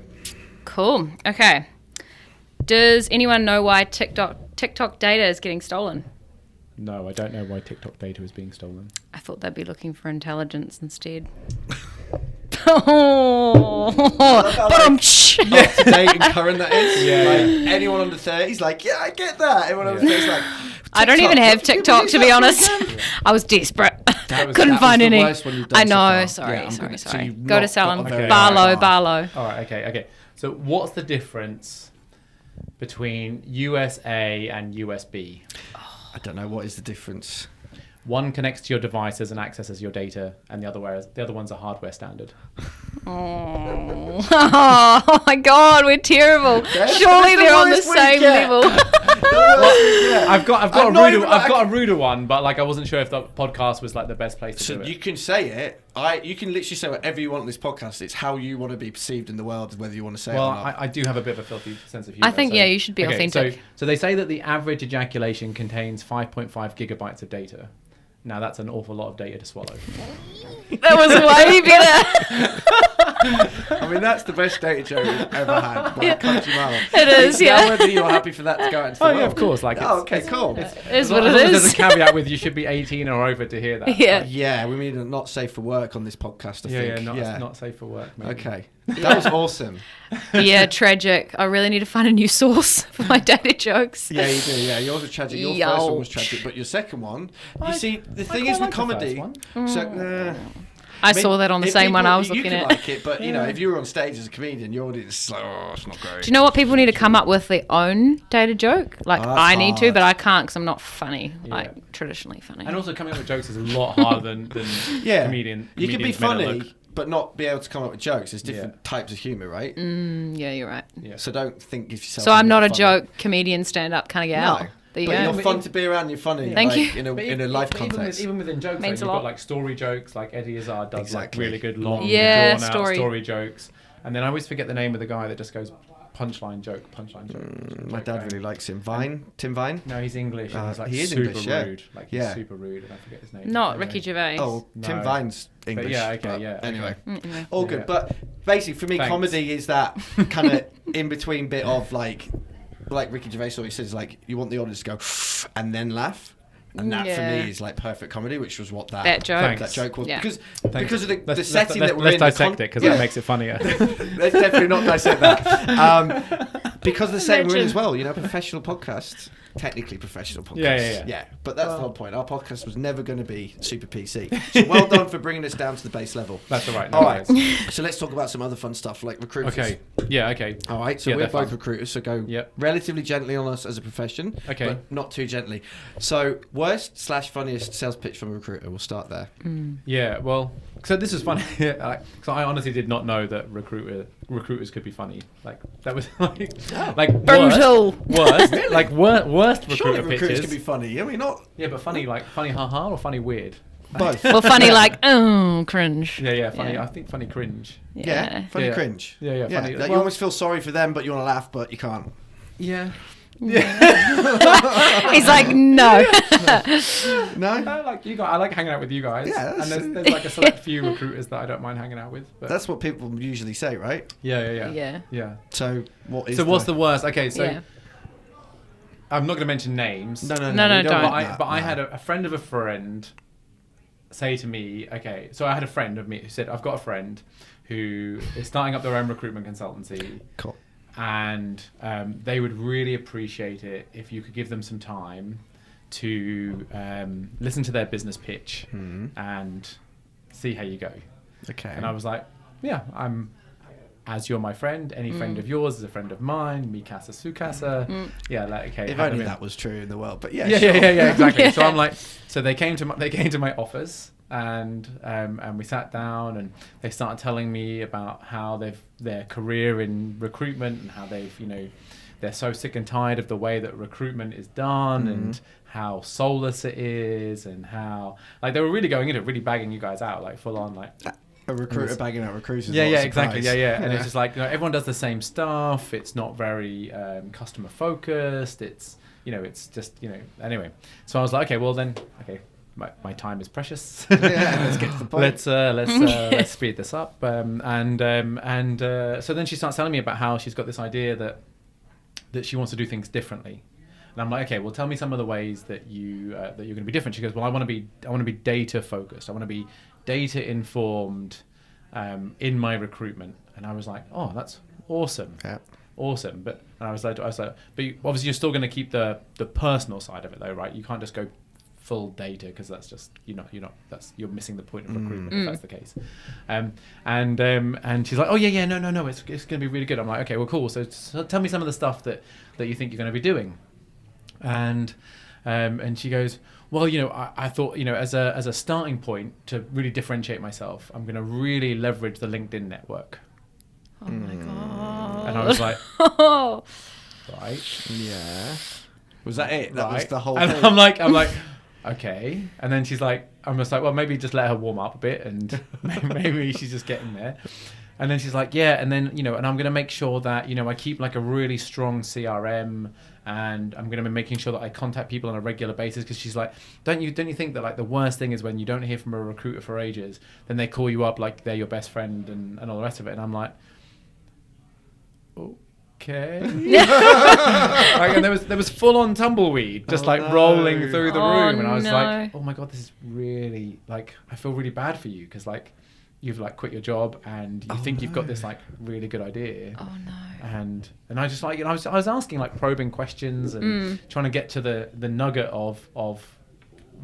Cool. Okay. Does anyone know why TikTok data is getting stolen? No, I don't know why TikTok data is being stolen. I thought they'd be looking for intelligence instead. Oh, Up to date and current that is. Yeah, Like, anyone under 30 is like, yeah, I get that. Everyone under 30 is like, I don't even have TikTok, to be honest. I was desperate. Couldn't find any. I know. Sorry. Go to Salem. Okay. Barlow. All right. Okay. So what's the difference between USA and USB? I don't know, what is the difference? One connects to your devices and accesses your data, and the other one's a hardware standard. Oh my God, we're terrible. Surely they're on the worst we same get. level. I've got a ruder one, but like I wasn't sure if the podcast was like the best place to So do it. you can say it. You can literally say whatever you want on this podcast. It's how you want to be perceived in the world, whether you want to say Well, it or not. I do have a bit of a filthy sense of humor. I think, yeah, you should be authentic. So they say that the average ejaculation contains 5.5 gigabytes of data. Now that's an awful lot of data to swallow. That was way better. I mean, that's the best data joke we've ever had. By a country mile. It is, It's now yeah. whether you're happy for that to go out into the Oh world. yeah, of course. Like, Oh, okay, cool. Is As what long it as there's is. a caveat with you should be 18 or over to hear that. Yeah. Yeah, we mean not safe for work on this podcast, I think. Not safe for work. Maybe. Okay. That was awesome. Yeah, tragic. I really need to find a new source for my data jokes. Yeah, you do. Yeah, yours was tragic. Your first one was Youch. tragic, but your second one, I- you see, the I thing quite is with like the comedy. first So, I saw that on the if same one people- I was you looking could at. like it, but you know, if you were on stage as a comedian, your audience is like, oh, it's not great. Do you know what? People need to come up with their own data joke. Like, Oh, that's I need to, hard. but I can't because I'm not funny. Yeah. Like, traditionally funny. And also coming up with jokes is a lot harder than Yeah, comedian. you can be comedians made it funny, look. but not be able to come up with jokes. There's different Yeah. types of humour, right? Yeah, you're right. Yeah. So don't think of yourself. So I'm as not a funny. joke comedian, stand-up kind of gal. No, There you but go. you're fun to be around. You're funny. Thank like, you. In a life But context. even within jokes, like, Means a you've lot. got like story jokes, like Eddie Izzard does Exactly. like really good long, Yeah, drawn out story jokes. And then I always forget the name of the guy that just goes punchline joke. My dad really likes him. Tim Vine. No, he's English. And he's like he is super English, yeah. rude. Like he's super rude, and I forget his name. Not Anyway. Ricky Gervais. Oh, Tim No. Vine's English. But yeah, okay, but yeah. Anyway, Anyway. all good. Yeah. But basically, for me, Thanks. comedy is that kind of in between bit of like Ricky Gervais always says, like, you want the audience to go and then laugh. And that for Yeah. me is like perfect comedy, which was what That joke. Thanks. that joke was. Yeah. Because of the Let's- setting let's- that we're let's in. dissect it because yeah. that makes it funnier. Let's definitely not dissect that. Because of the setting we're in as well, professional podcast. Technically professional podcast. Yeah. But that's the whole point. Our podcast was never going to be super PC. So well done for bringing us down to the base level. That's all right. All right. So let's talk about some other fun stuff like recruiters. Okay. Yeah. Okay. All right. So Yeah, we're they're both fun. recruiters, so go Yep. relatively gently on us as a profession. Okay. But not too gently. So worst/funniest sales pitch from a recruiter. We'll start there. Yeah. Well, so this is funny. So I honestly did not know that recruiters could be funny. Like that was like Brutal. Worst. Like worst Surely recruiter recruiters pitches. can be funny. I mean, not Yeah, but funny like funny haha or funny weird. both. Well, funny like, oh, cringe. Yeah. Funny. Yeah. I think funny cringe. Yeah, funny Yeah. cringe. Yeah, funny. Like you Well- almost feel sorry for them, but you want to laugh, but you can't. Yeah. He's like, no. No, I like you guys. I like hanging out with you guys. Yeah, and that's- there's like a select few recruiters that I don't mind hanging out with. But that's what people usually say, right? yeah. Yeah. So what is? So what's the worst? Okay, so Yeah. I'm not going to mention names. No, No, we don't. want But I that, no. had a friend of a friend say to me, okay, so I had a friend of me who said, I've got a friend who is starting up their own recruitment consultancy, Cool. and they would really appreciate it if you could give them some time to listen to their business pitch and see how you go. Okay. And I was like, yeah, as you're my friend, any friend of yours is a friend of mine, mi casa su casa. Yeah, like, okay. If have only them in. that was true in the world, but yeah, Yeah, sure. exactly. So I'm like, so they came to my office, and we sat down, and they started telling me about how their career in recruitment, and how they're so sick and tired of the way that recruitment is done, and how soulless it is, and how like they were really going into it, really bagging you guys out, like full on, like. A recruiter bagging out recruiters. Yeah, not a yeah, exactly. surprise. Yeah. And it's just like, everyone does the same stuff. It's not very customer focused. It's just, anyway. So I was like, okay, well then, my time is precious. Yeah, let's get to the point. Let's speed this up. So then she starts telling me about how she's got this idea that she wants to do things differently. And I'm like, okay, well, tell me some of the ways that you're going to be different. She goes, well, I want to be data focused. I want to be data informed in my recruitment. And I was like, oh, that's awesome. Yeah. Awesome. But I was like, but obviously you're still going to keep the personal side of it though, right? You can't just go full data, because that's just you're missing the point of recruitment if that's the case. And she's like, oh yeah, no, it's going to be really good. I'm like, okay, well, cool. So tell me some of the stuff that you think you're going to be doing. And she goes, well, I thought, as a starting point to really differentiate myself, I'm going to really leverage the LinkedIn network. Oh my God. And I was like, Oh. right. Yeah. Was that it? That Right. was the whole and thing. I'm like, okay. And then she's like, I'm just like, well, maybe just let her warm up a bit, and maybe she's just getting there. And then she's like, yeah, and then, and I'm going to make sure that, I keep like a really strong CRM, and I'm going to be making sure that I contact people on a regular basis, because she's like, don't you think that like the worst thing is when you don't hear from a recruiter for ages, then they call you up like they're your best friend and all the rest of it. And I'm like, okay. Like, and there was full on tumbleweed just rolling through the room, and I was like, oh my God, this is really like, I feel really bad for you, because like you've like quit your job and you think you've got this like really good idea. Oh no. And I just like, I was asking like probing questions and trying to get to the nugget of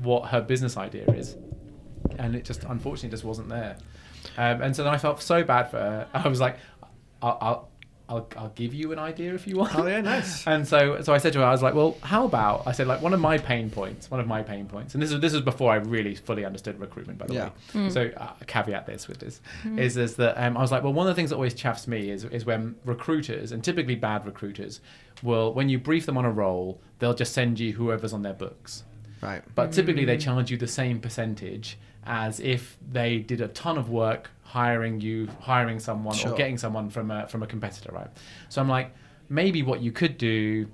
what her business idea is, and it just unfortunately just wasn't there. And so then I felt so bad for her. I was like, I'll give you an idea if you want. Oh yeah, nice. And so I said to her, I was like, well, how about, I said, like, one of my pain points, and this was before I really fully understood recruitment, by the way. So caveat this with this, is that I was like, well, one of the things that always chaffs me is when recruiters, and typically bad recruiters, when you brief them on a role, they'll just send you whoever's on their books. Right. But typically they charge you the same percentage as if they did a ton of work hiring someone or getting someone from a competitor, right? So I'm like, maybe what you could do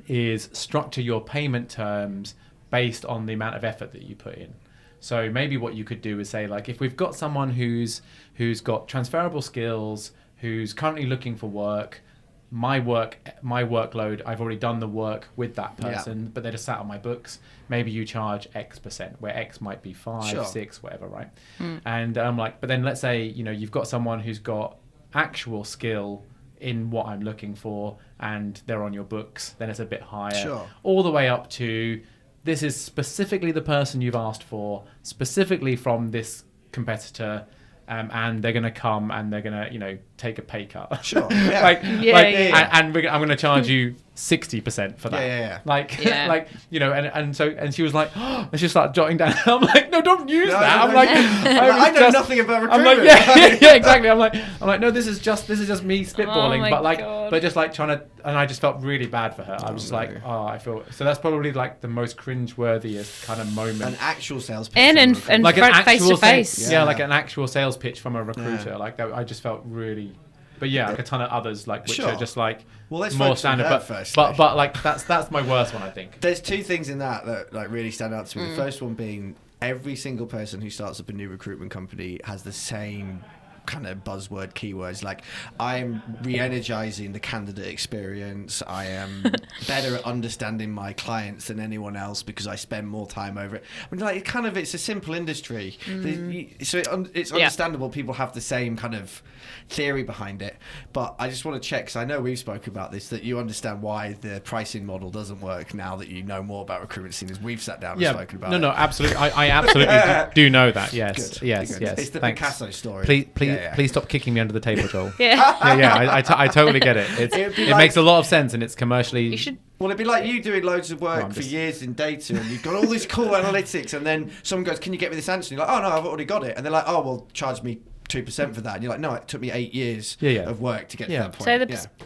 is structure your payment terms based on the amount of effort that you put in. So maybe what you could do is say, like, if we've got someone who's got transferable skills, who's currently looking for work, my workload, I've already done the work with that person, but they're just sat on my books. Maybe you charge X%, where X might be 5, 6, whatever, right? And I'm like, but then let's say, you've got someone who's got actual skill in what I'm looking for, and they're on your books, then it's a bit higher. All the way up to, this is specifically the person you've asked for, specifically from this competitor, and they're going to come and they're going to, take a pay cut. I'm going to charge you 60% for that. And she was like, oh, and she started jotting down. I'm like, no, don't use that. I'm like, I know nothing about recruitment. I'm like, yeah, exactly. I'm like, no, this is just me spitballing, but just like trying to, and I just felt really bad for her. I was just like, I feel, so that's probably like the most cringe-worthiest kind of moment. An actual sales pitch. And like front face to face. Yeah, like an actual sales pitch from a recruiter. Yeah. Like that, I just felt really. But yeah, like a ton of others, like which are just like more standard. But like that's my worst one, I think. There's two things in that like really stand out to me. The first one being every single person who starts up a new recruitment company has the same kind of buzzword keywords, like I'm re-energizing the candidate experience, I am better at understanding my clients than anyone else because I spend more time over it. I mean, like it's a simple industry, so it's understandable people have the same kind of theory behind it, but I just want to check, because I know we've spoken about this, that you understand why the pricing model doesn't work now that you know more about recruitment scene, as we've sat down and spoken about it. No, absolutely. I absolutely do know that. Yes. Good. It's the Picasso story. Please stop kicking me under the table, Joel. I totally get it. It makes a lot of sense, and it's commercially. Well, it'd be like you doing loads of work for years in data, and you've got all this cool analytics, and then someone goes, "Can you get me this answer?" And you're like, "Oh no, I've already got it." And they're like, "Oh, well, charge me 2% for that." And you're like, "No, it took me 8 years of work to get to that point."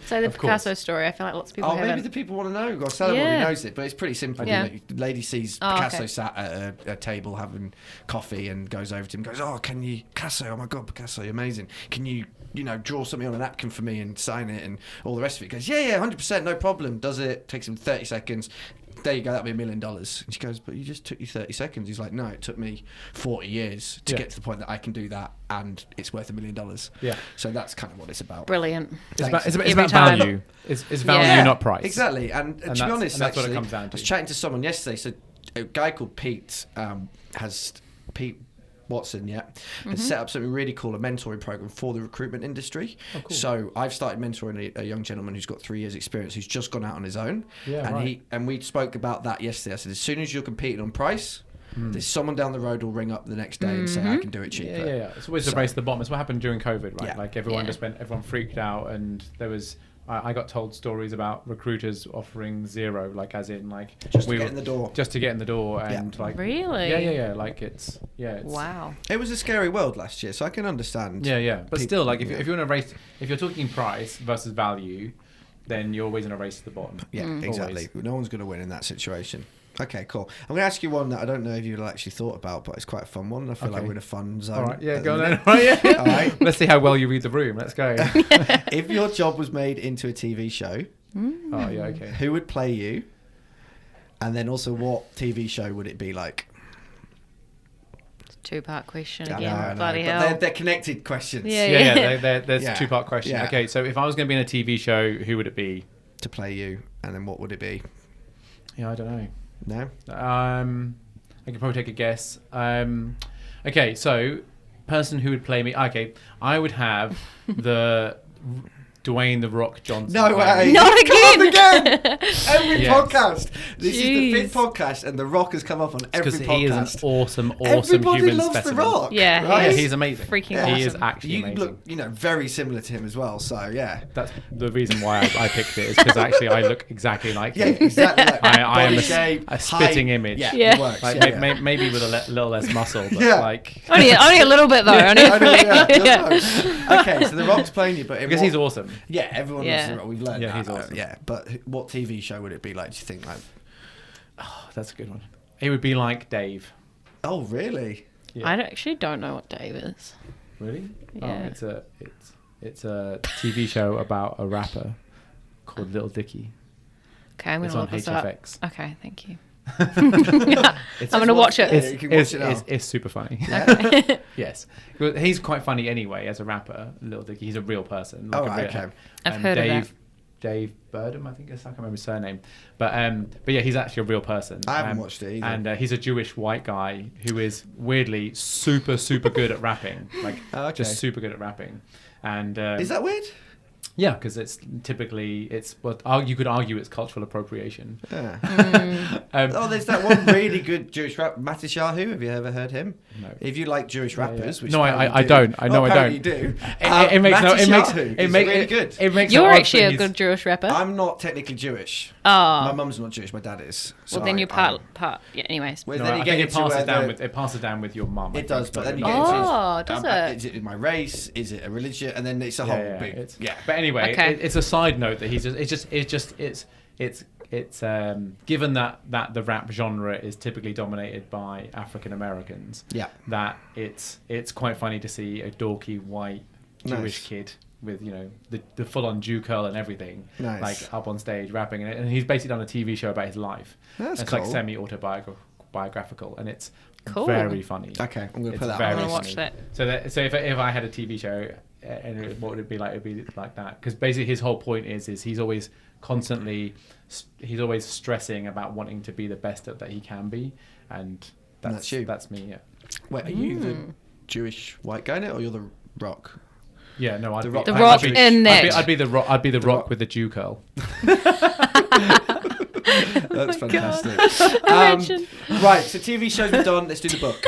Say the Picasso story. I feel like lots of people haven't. Maybe the people want to know. Or Salem already knows it, but it's pretty simple. The lady sees Picasso sat at a table having coffee and goes over to him and goes, "Oh, can you, Picasso? Oh my God, Picasso, you're amazing. Can you draw something on a napkin for me and sign it?" And all the rest of it. Goes, yeah, 100%, no problem. Does it, takes him 30 seconds. There you go, that'll be $1 million. And she goes, "But you just took you 30 seconds. He's like, "No, it took me 40 years to get to the point that I can do that, and it's worth $1 million. Yeah. So that's kind of what it's about. Brilliant. It's about value. It's value, not price. Exactly. And to be honest, that's actually, what it comes down to. I was chatting to someone yesterday. So a guy called Pete Pete Watson, has set up something really cool, a mentoring program for the recruitment industry. Oh, cool. So I've started mentoring a young gentleman who's got 3 years experience, who's just gone out on his own. And we spoke about that yesterday. I said, as soon as you're competing on price, there's someone down the road will ring up the next day and say, "I can do it cheaper." Yeah. It's always the race to the bottom. It's what happened during COVID, right? Like everyone everyone freaked out, and there was. I got told stories about recruiters offering zero, like as in like just to get in the door. Just to get in the door, and like really, yeah. Like it's wow. It was a scary world last year, so I can understand. Yeah. But still, like if you're in a race, if you're talking price versus value, then you're always in a race to the bottom. Yeah, exactly. No one's going to win in that situation. Okay, cool. I'm going to ask you one that I don't know if you've actually thought about, but it's quite a fun one. I feel like we're in a fun zone. All right, go on then. All right. Let's see how well you read the room. Let's go. If your job was made into a TV show, who would play you? And then also, what TV show would it be like? It's a two-part question again. Bloody hell. They're connected questions. There's a two-part question. Yeah. Okay, so if I was going to be in a TV show, who would it be? To play you, and then what would it be? Yeah, I don't know. No? I could probably take a guess. Okay, so person who would play me. Okay, I would have the Dwayne "The Rock" Johnson. No way! Not again! Every podcast. This is the 5th podcast, and The Rock has come up on every podcast. Because he is an awesome Everybody human loves specimen. The Rock. Yeah, right? He's amazing. Freaking awesome. He is actually you amazing. look, very similar to him as well. So yeah, that's the reason why I picked it. Is because actually I look exactly like him. Yeah, exactly. Like I am a spitting image. Yeah. It works. Like, maybe with a little less muscle, but like only a little bit though. Okay, so The Rock's playing you, but because he's awesome. Yeah, everyone loves The Rock. We've learned that. He's awesome. But what TV show would it be like? Do you think like? Oh, that's a good one. It would be like Dave. Oh, really? Yeah. I actually don't know what Dave is. Really? Yeah. Oh, it's a TV show about a rapper called Little Dicky. Okay, I'm It's gonna on look this up. HFX. Okay, thank you. It's, I'm gonna watch it. Yeah, you can watch it now. it's super funny. Yeah. Yes, he's quite funny anyway as a rapper. Little Dicky, he's a real person. Oh, a right, real- okay. I've heard of that. Dave Bergstom, I think I can't remember his surname, but yeah, he's actually a real person. I haven't watched it either. And he's a Jewish white guy who is weirdly super good at rapping, like Oh, okay. just super good at rapping. And Is that weird? yeah, because it's typically you could argue it's cultural appropriation. Yeah. Oh, there's that one really good Jewish rap, Matish Yahoo. Have you ever heard him? No. If you like Jewish rappers, which No, apparently I you do. don't. I know I apparently don't. You do. It makes no. Matish It makes Yahoo it is makes really good. It makes You're it odd actually that a he's- good Jewish rapper. I'm not technically Jewish. Oh. My mum's not Jewish. My dad is. So Well, then you're I- part. Yeah. Anyways. Well, No, then I you think get it passes into down the- with it passes down with your mum. I It does, think, but then you not get with into Oh, does it? is it my race? Is it a religion? And then it's a Yeah, whole yeah, big it's- yeah. But anyway, Okay. it's a side note that it's given that the rap genre is typically dominated by African Americans. Yeah. That it's quite funny to see a dorky white Jewish Nice. kid with the full on Jew curl and everything, Nice. like up on stage rapping, and he's basically done a TV show about his life. That's it's cool. like semi autobiographical, and it's Cool. very funny. Okay, I'm gonna It's put that very on. I'm gonna my watch list. that. So if I had a TV show, what would it be like? It'd be like that, because basically his whole point is he's always stressing about wanting to be the best that he can be, and That's you. That's me. Yeah. Wait, are you the Jewish white guy in it, or you're the Rock? Yeah. No. I'd The be, Rock- The I'd Rock be- in that. I'd be the rock. I'd be the The rock Rock. with the Jew curl. That's fantastic. Imagine. Right, so TV shows we've done. Let's do the book.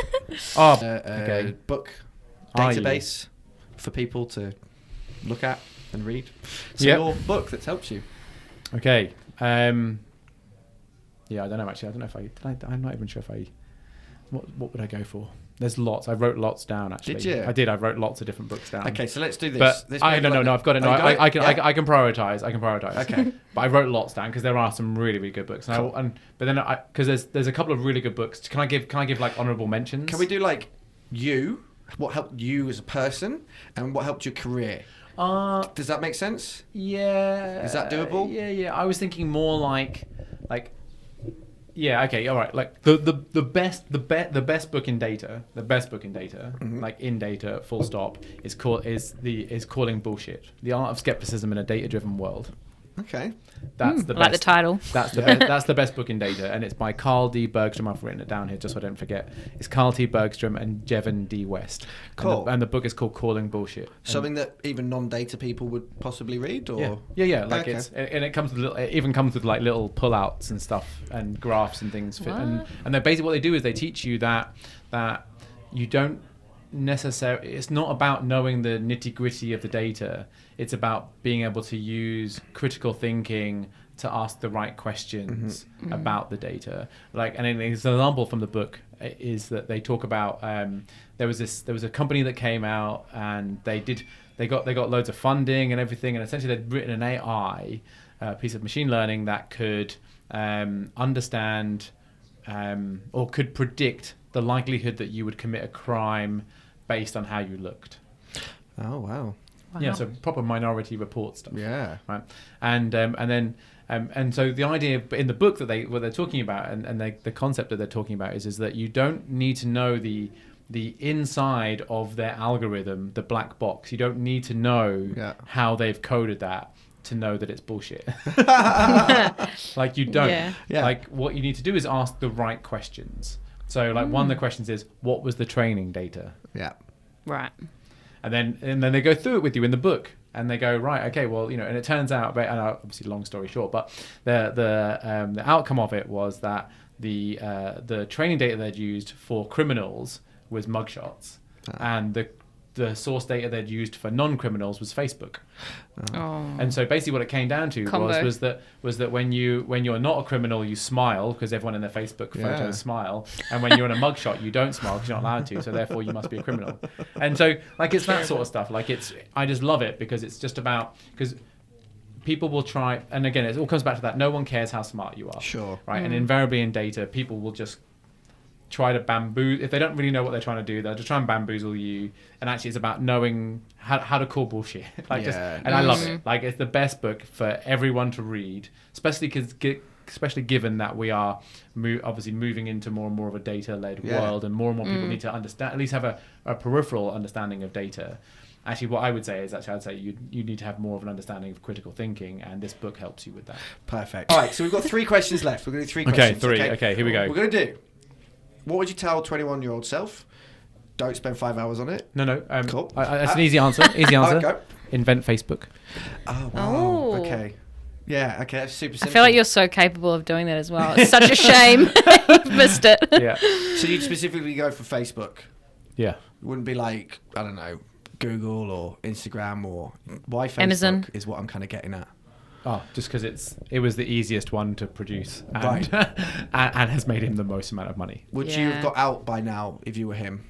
Oh. Okay. Book Are you? database for people to look at and read. So Yep. your book that's helped you. Okay. Yeah. I don't know actually. I don't know if I'm not even sure if I. What would I go for? There's lots. I wrote lots down actually. Did you? I did. I wrote lots of different books down. Okay, so let's do this. But This I may be no, like I've got it. No, Oh, you got I Yeah. can prioritize. I can prioritize. Okay. But I wrote lots down because there are some really good books. And Cool. but then because there's a couple of really good books. Can I give like honorable mentions? Can we do like you? What helped you as a person, and what helped your career? Does that make sense? Yeah. Is that doable? Yeah. I was thinking more like. Yeah. Okay. All right. Like the best book in data. The best book in data. Like in data. Full stop. Is calling bullshit. The art of skepticism in a data-driven world. Okay. That's the best. Like the title. That's the that's the best book in data, and it's by Carl D. Bergstrom. I've written it down here just so I don't forget. It's Carl T. Bergstrom and Jevin D. West. Cool. And the book is called Calling Bullshit. Something that even non-data people would possibly read, or Yeah. Like Okay. it comes with it even comes with like little pullouts and stuff and graphs and things. And they're basically what they do is they teach you that you don't necessarily. It's not about knowing the nitty-gritty of the data. It's about being able to use critical thinking to ask the right questions about the data. Like, and an example from the book is that they talk about there was a company that came out and they got loads of funding and everything, and essentially they'd written an AI piece of machine learning that could understand or could predict the likelihood that you would commit a crime based on how you looked. Oh wow. Yeah, so proper Minority Report stuff. Yeah. Right. And so the idea in the book that what they're talking about and the concept that they're talking about is that you don't need to know the inside of their algorithm, the black box. You don't need to know how they've coded that to know that it's bullshit. Like you don't. Yeah. Like what you need to do is ask the right questions. So like one of the questions is, what was the training data? Yeah. Right. And then they go through it with you in the book, and they go, right, okay, well, and it turns out, and obviously long story short, but the outcome of it was that the training data they'd used for criminals was mugshots, and the source data they'd used for non-criminals was Facebook. And so basically what it came down to was that when you're not a criminal, you smile because everyone in their Facebook photos smile, and when you're in a mugshot, you don't smile because you're not allowed to, so therefore you must be a criminal. And so like it's that sort of stuff. Like I just love it because it's just about, because people will try, and again it all comes back to that no one cares how smart you are. Sure. Right. And invariably in data, people will just try to if they don't really know what they're trying to do, they'll just try and bamboozle you. And actually it's about knowing how to call bullshit. And I love it. Like, it's the best book for everyone to read, especially given that we are obviously moving into more and more of a data-led world, and more people need to understand, at least have a peripheral understanding of data. Actually, what I would say is I'd say you need to have more of an understanding of critical thinking, and this book helps you with that. Perfect. All right, so we've got 3 questions left. We're going to do 3 questions. Okay, here we go. We're going to do, what would you tell 21-year-old self? Don't spend 5 hours on it. No. Cool. That's an easy answer. Go. Invent Facebook. Oh, wow. Okay. Yeah, okay, that's super simple. I feel like you're so capable of doing that as well. It's such a shame you've missed it. Yeah. So you'd specifically go for Facebook? Yeah. It wouldn't be like, I don't know, Google or Instagram, or why Facebook Amazon is what I'm kind of getting at. Oh, just because it was the easiest one to produce, and, Right. and has made him the most amount of money. Would you have got out by now if you were him?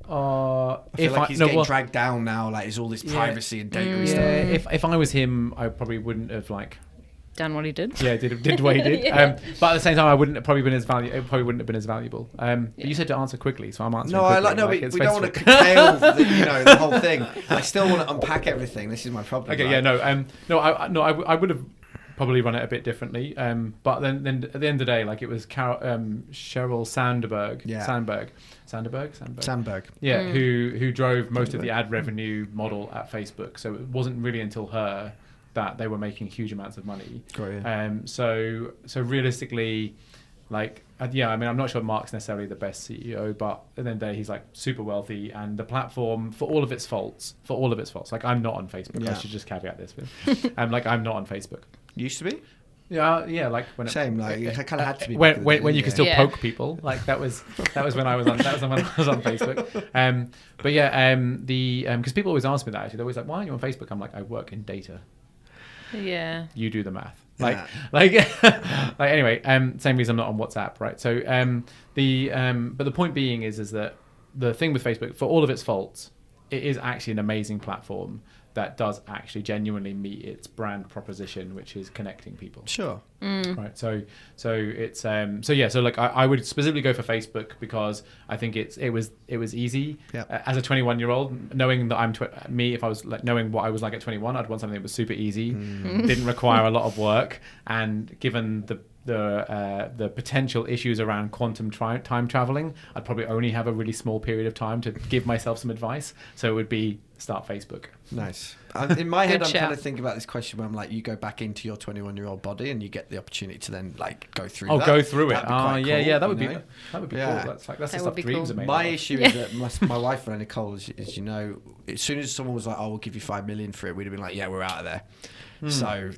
I feel If like he's getting dragged down now, like it's all this privacy and data stuff. If I was him, I probably wouldn't have done what he did. Yeah, did what he did. But at the same time, it probably wouldn't have been as valuable. But you said to answer quickly, so I'm answering. We don't want to curtail the whole thing. I still want to unpack everything. This is my problem. Okay, I would have probably run it a bit differently. But then at the end of the day, like, it was Sheryl Sandberg. Yeah, who drove most of the ad revenue model at Facebook. So it wasn't really until her that they were making huge amounts of money. So realistically, like, I mean, I'm not sure Mark's necessarily the best CEO, but at the end of the day, he's like super wealthy, and the platform, for all of its faults, like, I'm not on Facebook. I should just caveat this with, like, I'm not on Facebook. Used to be. Yeah, like when same, like it kind of had to be when you could still poke people, like that was when I was on Facebook. Because people always ask me that. Actually, they're always like, "Why are you on Facebook?" I'm like, "I work in data." Yeah. You do the math. Anyway, same reason I'm not on WhatsApp, right? So but the point being is that the thing with Facebook, for all of its faults, it is actually an amazing platform that does actually genuinely meet its brand proposition, which is connecting people. Sure. Right. So it's I would specifically go for Facebook because I think it was easy. As a 21-year-old, knowing that if I was like knowing what I was like at 21, I'd want something that was super easy, didn't require a lot of work, and given the potential issues around quantum time traveling, I'd probably only have a really small period of time to give myself some advice. So it would be start Facebook. Nice. In my head, I'm kind of thinking about this question where I'm like, you go back into your 21-year-old body and you get the opportunity to then like go through. Go through it. That'd be that would be cool. That's the stuff dreams are made. My issue is that my wife and Nicole is as soon as someone was like, "Oh, we'll give you $5 million for it," we'd have been like, "Yeah, we're out of there." So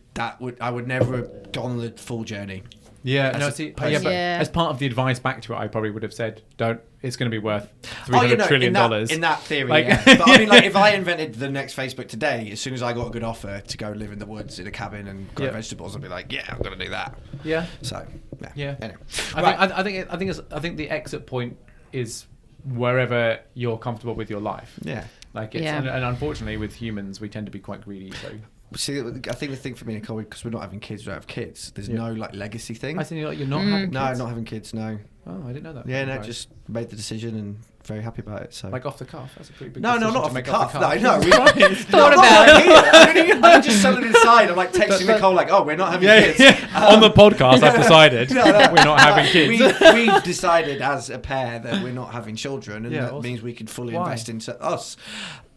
I would never have gone the full journey. Yeah, as part of the advice back to it, I probably would have said, "Don't. It's going to be worth $300 trillion." In that theory, but I mean, like, if I invented the next Facebook today, as soon as I got a good offer to go live in the woods in a cabin and grow vegetables, I'd be like, "Yeah, I'm going to do that." Yeah. So, yeah. Anyway, I think the exit point is wherever you're comfortable with your life. Yeah. Like it's and unfortunately with humans we tend to be quite greedy. So. See, I think the thing for me, Nicole, because we're not having kids, we don't have kids. There's no like legacy thing. I think you're not having kids. No, not having kids. No. Oh, I didn't know that. Yeah, no, just made the decision and very happy about it. So like off the cuff, that's a pretty big. No, not off the cuff. No, we thought about it. I'm just suddenly inside. I'm like texting Nicole, like, "Oh, we're not having kids." On the podcast, I've decided we're not having kids. We've decided as a pair that we're not having children, and that means we can fully invest into us.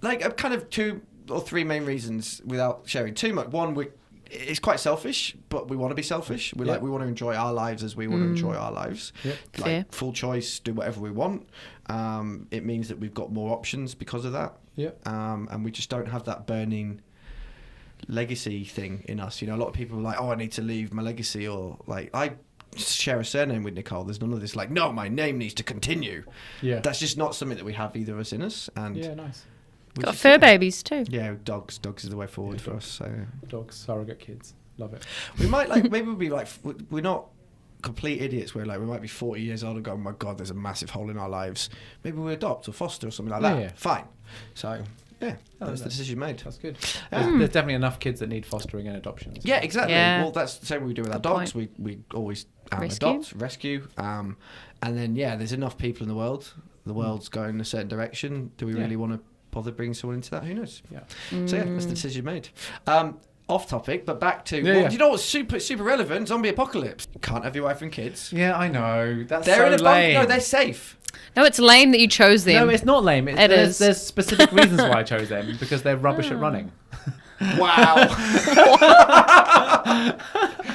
Like, kind of 2 or 3 main reasons without sharing too much. One, it's quite selfish, but we want to be selfish. We want to enjoy our lives as we want to enjoy our lives. Like full choice, do whatever we want. It means that we've got more options because of that. And we just don't have that burning legacy thing in us. You know, a lot of people are like, "Oh, I need to leave my legacy," or like, I share a surname with Nicole. There's none of this like, "No, my name needs to continue." Yeah, that's just not something that we have either of us in us. And nice. Got fur babies too. Yeah, dogs is the way forward for us. So dogs, surrogate kids, love it. We might maybe we'll be like, we're not complete idiots. We're like, we might be 40 years old and go, "Oh my God, there's a massive hole in our lives." Maybe we adopt or foster or something like that. Fine. So Yeah, that's the decision made. That's good. There's definitely enough kids that need fostering and adoption. Yeah, exactly. Yeah. Well, that's the same we do with our Good dogs. point. We always Rescue. rescue. And then, there's enough people in the world. The world's going in a certain direction. Do we really want to bother bringing someone into that? Who knows? Yeah. So, that's the decision made. Off topic, but back to... Yeah. You know what's super relevant? Zombie apocalypse. You can't have your wife and kids. Yeah, I know. That's They're in a lame. bunker. No, they're safe. No, it's lame that you chose them. No, it's not lame. Is. There's specific reasons why I chose them, because they're rubbish at running. Wow.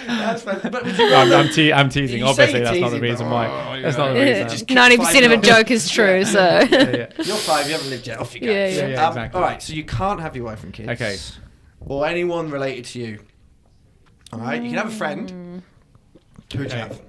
That's but I'm teasing. You Obviously, say that's not the teasing, reason but- why. That's not the reason. Just 90% of a joke is true, so. Yeah. You're 5, you haven't lived yet. Off you go. Yeah, yeah, exactly. All right, so you can't have your wife and kids. Okay. Or anyone related to you. All right, you can have a friend. Who would you have?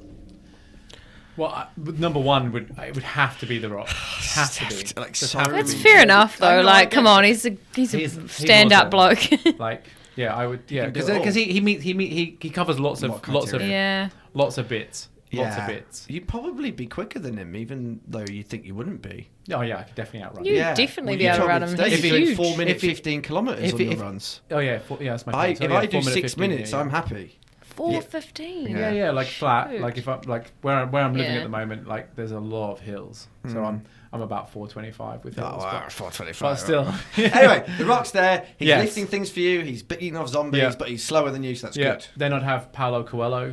Well, number one would have to be The Rock. Have to be. Like, Just sorry. have to That's be. fair enough, I though. know, Like, I come get on, it. he's a He's stand-up bloke. Like, yeah, I would. Yeah, can do it all. because he covers lots of criteria. Yeah. lots of bits. Lots of bits. You'd probably be quicker than him, even though you think you wouldn't be. Oh yeah, I could definitely outrun. You him. definitely Well, be you able to told me run him. today He's you're doing huge. 4 minutes, If he- 15 kilometres if on he- your if- runs. Oh yeah, that's my point. If So, I yeah, do 4 minute 6 15, minutes, yeah. I'm happy. 4:15. Yeah, like flat. Shoot. Like if I'm like where I'm living Yeah. at the moment, like there's a lot of hills, so I'm about 4:25 with hills. but 4:25. but still, Anyway, The Rock's there. He's Yes. lifting things for you. He's beating off zombies, Yeah. but he's slower than you, so that's yeah. good. Then I'd have Paulo Coelho.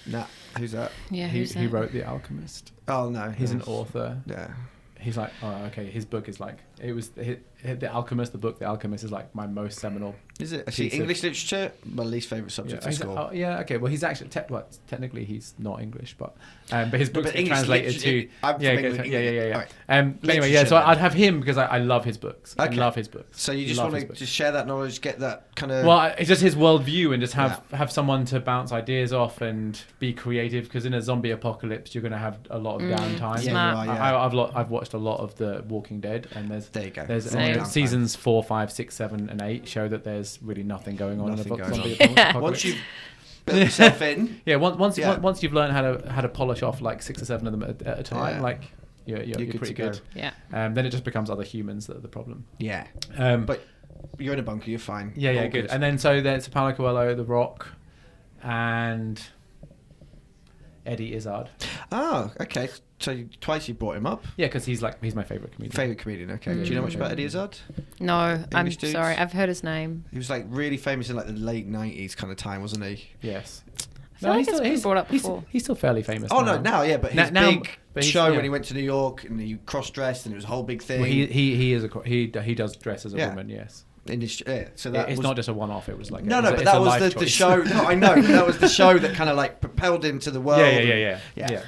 Nah, who's that? Yeah, He who's that? wrote The Alchemist. Oh no, He's an author. Yeah. He's like, oh, okay. His book is like, it was The Alchemist. The book The Alchemist is like my most seminal. Is it actually Piece of- English literature? My least favourite subject at school. Okay. Well, he's actually technically he's not English, but his books but get English translated literature- to I'm from England. yeah. Alright. But anyway, yeah. Literature So then. I'd have him because I love his books. I Okay. love his books. So you just Love want his to books. just share that knowledge, get that kind of... Well, it's just his worldview, and just have someone to bounce ideas off and be creative. Because in a zombie apocalypse, you're going to have a lot of downtime. Yeah, Smart. you are, yeah. I've watched a lot of The Walking Dead, and There you go. there's Same. Downtime. seasons 4, 5, 6, 7, and 8 show that there's really nothing going on Nothing in the going zombie on. apocalypse. Once you've built yourself in... Yeah, once Yeah. you've learned how to polish off like 6 or 7 of them at a time, Yeah. like you're good pretty to go. good. Yeah. Then it just becomes other humans that are the problem. Yeah. But But you're in a bunker, you're fine. yeah, All good. And then so there's Paulo Coelho, The Rock, and Eddie Izzard. Oh, okay. So twice you brought him up. Yeah, because he's my favorite comedian. Favourite comedian, okay. Do you know much about Eddie Izzard? No, I'm English dudes? sorry. I've heard his name. He was like really famous in like the late 90s kind of time, wasn't he? Yes. I feel like it's been brought up before. He's still fairly famous. Oh no, now yeah, but his Now- big but he's- show yeah. when he went to New York and he cross-dressed and it was a whole big thing. Well, he does dress as a Yeah. woman. Yes. in this, yeah, so that It's was, not just a one-off. It was like no, it's but a that was life the choice. show. No, I know, but that was the show that kind of like propelled him to the world. Yeah.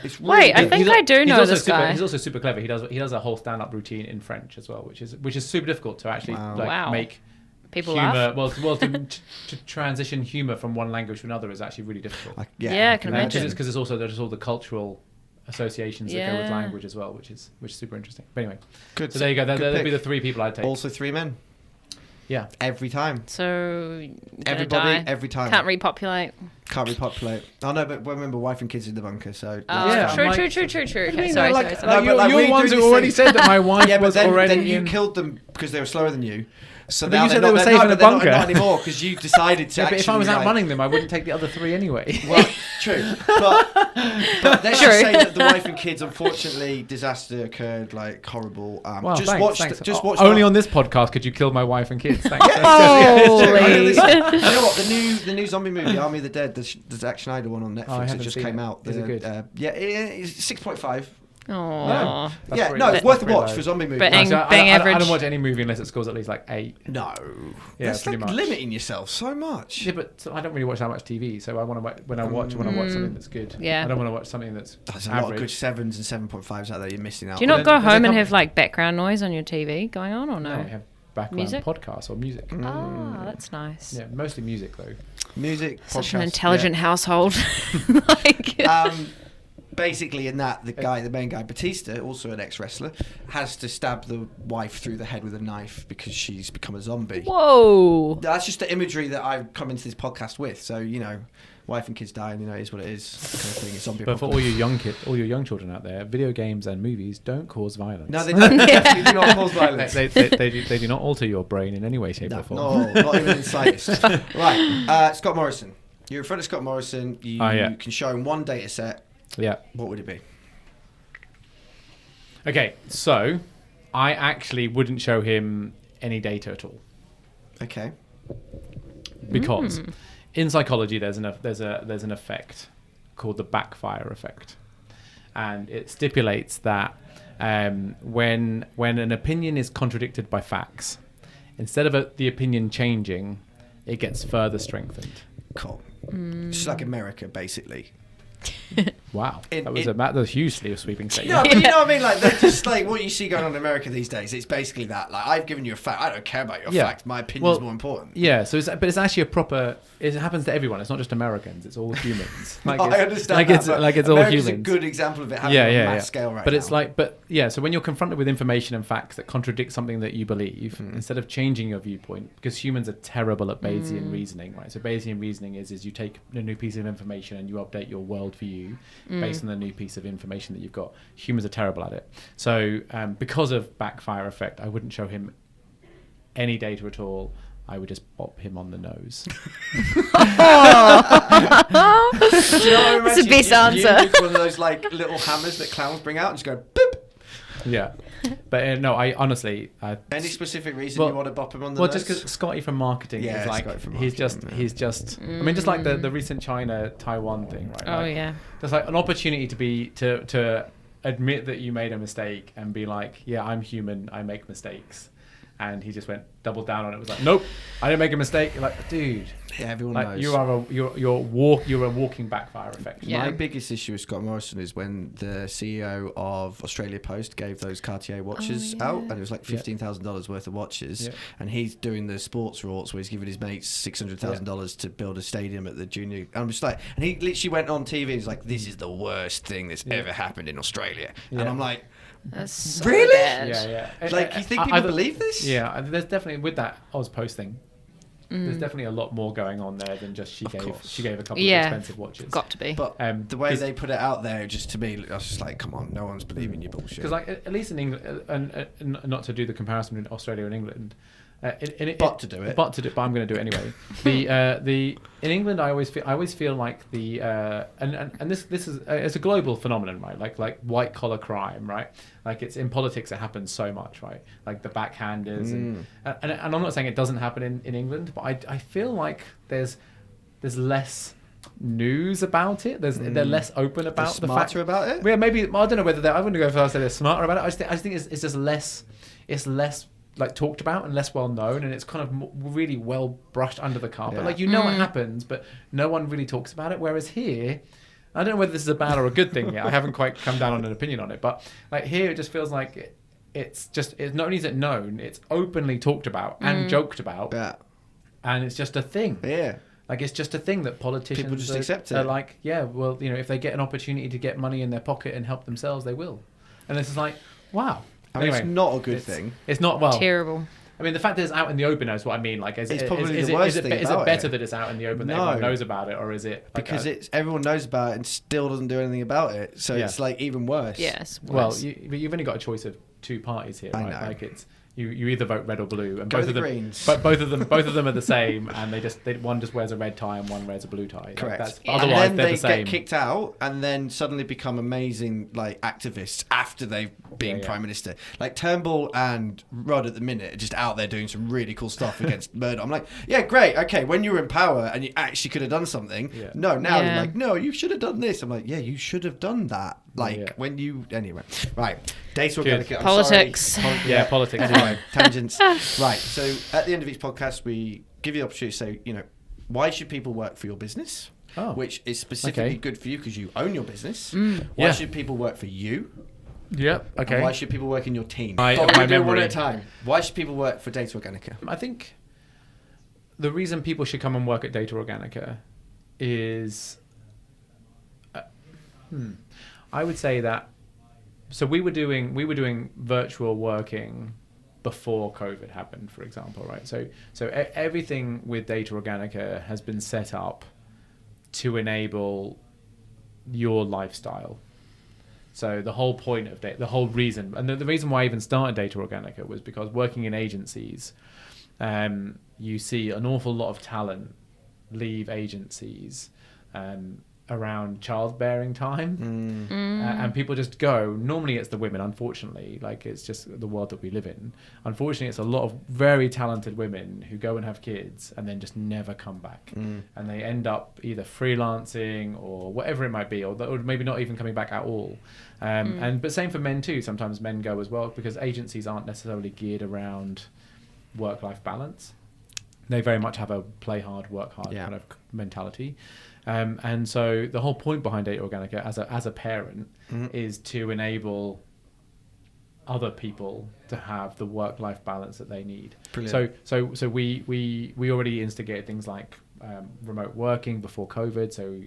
It's really Wait, I good. think I do know this super, guy. He's also super clever. He does a whole stand-up routine in French as well, which is super difficult to actually Wow. Wow. make People humor. laugh. Well, to transition humor from one language to another is actually really difficult. Yeah, I can imagine. Because it's also there's all the cultural associations that go with Yeah. language as well, which is super interesting. But anyway, Good. so there you go. Good That'd be pick. the three people I'd take. Also 3 men Yeah. every time. So you're gonna Everybody, die. every time. Can't repopulate. Can't repopulate. Oh no, but remember, wife and kids in the bunker. So Oh, Yeah, true, like- true. Okay, mean, sorry, like- sorry. No, but like, you're we the ones do who the already same- said that my wife yeah, but was then already you in. killed them because they were slower than you. So But now you said they're they were not, safe in no, the they're not- bunker. not anymore because you decided to. Yeah, but if I was actually, outrunning them, I wouldn't take the other 3 anyway. Well, true. But let's True. just say that the wife and kids, unfortunately, disaster occurred, like horrible. Well, just thanks, watch. thanks. Just watch. Only that. on this podcast could you kill my wife and kids. Thanks. Holy. You know what? The new zombie movie, Army of the Dead, the Zack Schneider one on I Netflix, it haven't just seen came it. out. Is it good? Yeah, it's 6.5. Aww. That's Yeah, pretty- no, it's that's worth a pretty watch low. for a zombie movie. But No, Bang- so bang I average. don't watch any movie unless it scores at least like 8. No, Yeah, that's pretty like much. limiting yourself so much. Yeah, but I don't really watch that much TV, so I want to when I watch something that's good. Yeah. I don't want to watch something that's There's a lot of good average. 7s and 7.5s out there. You're missing out. Do you not There's- go there's a home and couple- have like background noise on your TV going on or no? No, I have background Music? podcasts or music. Ah, that's nice. Yeah, mostly music though. Music, Such an podcasts, intelligent household. Like, yeah. Basically, in that, the main guy, Batista, also an ex-wrestler, has to stab the wife through the head with a knife because she's become a zombie. whoa. That's just the imagery that I've come into this podcast with. So, wife and kids die, and it is what it is, kind of thing. Zombie But for apocalypse. all your young children out there, video games and movies don't cause violence. No, they don't. They do not cause violence. They do not alter your brain in any way, shape, or form. No, not even in the slightest. Right, Scott Morrison. You're in front of Scott Morrison. You can show him one data set. Yeah. What would it be? Okay, so I actually wouldn't show him any data at all. Okay. Because in psychology there's an effect called the Backfire Effect, and it stipulates that when an opinion is contradicted by facts, instead of the opinion changing, it gets further strengthened. Cool. It's like America, basically. Wow, that was a hugely sweeping statement. No, but you know what I mean? Like, they're just like what you see going on in America these days. It's basically that. Like, I've given you a fact. I don't care about your fact. My opinion's more important. Yeah. So, it's actually a proper. It happens to everyone. It's not just Americans. It's all humans. I understand it's all America's humans. a good example of it happening on a mass scale right now. So when you're confronted with information and facts that contradict something that you believe, instead of changing your viewpoint, because humans are terrible at Bayesian reasoning, right? So Bayesian reasoning is you take a new piece of information and you update your worldview based on the new piece of information that you've got. Humans are terrible at it. So because of Backfire Effect, I wouldn't show him any data at all. I would just pop him on the nose. That's the best answer. You one of those like little hammers that clowns bring out and just go boop. Yeah, but no, I honestly. Any specific reason you want to bop him on the nose? Well, just because Scotty from marketing is like he's just. I mean, just like the recent China-Taiwan thing, right? Oh yeah. There's like an opportunity to admit that you made a mistake and be like, yeah, I'm human, I make mistakes. And he just doubled down on it. It was like, nope, I didn't make a mistake. You're like, dude, yeah, everyone like, knows. You're a walking Backfire Effect. Yeah. My biggest issue with Scott Morrison is when the CEO of Australia Post gave those Cartier watches out, and it was like $15,000 worth of watches, and he's doing the sports rorts where he's giving his mates $600,000 to build a stadium at the junior. I'm just like, and he literally went on TV and he's like, this is the worst thing that's ever happened in Australia, and I'm like, that's so really? bad. Yeah. Like, you think people believe this? Yeah, there's definitely with that Oz Post thing. There's definitely a lot more going on there than just she gave a couple of expensive watches. Got to be. But the way they put it out there, just to me, I was just like, come on, no one's believing your bullshit. Because like at least in England, and not to do the comparison between Australia and England. But I'm going to do it anyway. In England, I always feel like and this is it's a global phenomenon, right? Like white collar crime, right? Like it's in politics, it happens so much, right? Like the backhanders, and I'm not saying it doesn't happen in England, but I feel like there's less news about it. They're less open about the fact about it. Yeah, maybe I don't know whether I wouldn't go first. Say they're smarter about it. I just think it's just less. It's less like talked about and less well known, and it's kind of really well brushed under the carpet. Like what happens, but no one really talks about it. Whereas here, I don't know whether this is a bad or a good thing yet. I haven't quite come down on an opinion on it, but like here it just feels like it's not only is it known, it's openly talked about and joked about, and it's just a thing. Yeah. Like it's just a thing that politicians people just accept it. Are like, yeah, well, if they get an opportunity to get money in their pocket and help themselves, they will. And it's just like, wow. I mean, anyway, it's not a good thing. It's not terrible. I mean, the fact that it's out in the open is what I mean. Like, it's probably the worst thing about it. Is it better that it's out in the open that everyone knows about it, or is it like because everyone knows about it and still doesn't do anything about it? So it's like even worse. Yes. Well, you've only got a choice of two parties here, right? Like it's you either vote red or blue, and both of them, Greens. but both of them are the same, and one just wears a red tie and one wears a blue tie. Correct. Like otherwise, and then they're they the same. get kicked out, and then suddenly become amazing like activists after they've been prime minister. Like Turnbull and Rudd at the minute are just out there doing some really cool stuff against murder. I'm like, yeah, great, okay. When you were in power and you actually could have done something, no, now you're like, no, you should have done this. I'm like, yeah, you should have done that. Like when you anyway, right? Data Organica. Politics. Politics. Anyway, tangents. Right. So at the end of each podcast, we give you the opportunity to say, why should people work for your business? Which is specifically good for you because you own your business. Why should people work for you? Yep. Okay. And why should people work in your team? My do it one at a time. Why should people work for Data Organica? I think the reason people should come and work at Data Organica is, I would say that. So we were doing virtual working before COVID happened, for example, right? So everything with Data Organica has been set up to enable your lifestyle. So the whole point of data, the whole reason, and the reason why I even started Data Organica was because working in agencies, you see an awful lot of talent leave agencies around childbearing time, and people just go. Normally it's the women, unfortunately, like it's just the world that we live in. Unfortunately, it's a lot of very talented women who go and have kids and then just never come back, and they end up either freelancing or whatever it might be, or maybe not even coming back at all. But same for men too. Sometimes men go as well, because agencies aren't necessarily geared around work-life balance. They very much have a play hard, work hard kind of mentality. And so the whole point behind Data Organica as a parent is to enable other people to have the work-life balance that they need. Brilliant. So we already instigated things like remote working before COVID. So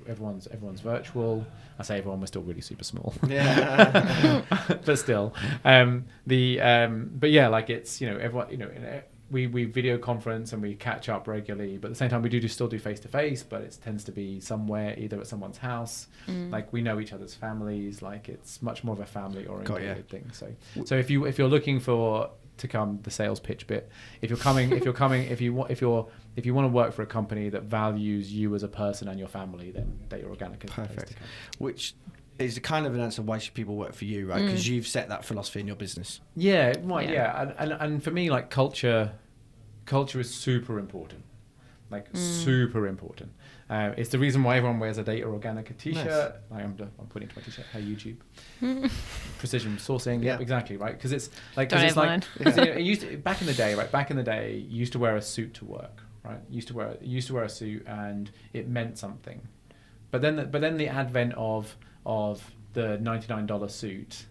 everyone's virtual. I say everyone, we're still really super small. Yeah. But still, but yeah, like it's everyone we video conference and we catch up regularly, but at the same time we still do face-to-face, but it tends to be somewhere, either at someone's house. Like we know each other's families, like it's much more of a family oriented thing. So if you're looking to come the sales pitch bit, if you want to work for a company that values you as a person and your family, then Data Organica is perfect. The place to come. Which is kind of an answer why should people work for you, right? Because you've set that philosophy in your business. Yeah, right. Yeah, and for me, like culture is super important. Like super important. It's the reason why everyone wears a Data Organica t-shirt. Nice. Like I'm putting it to my t-shirt. Hey, YouTube. Precision sourcing. Yeah, exactly. Right. Because it's like, it used to, back in the day, right? Back in the day, you used to wear a suit to work, right? You used to wear a suit, and it meant something. But then the advent of the $99 suit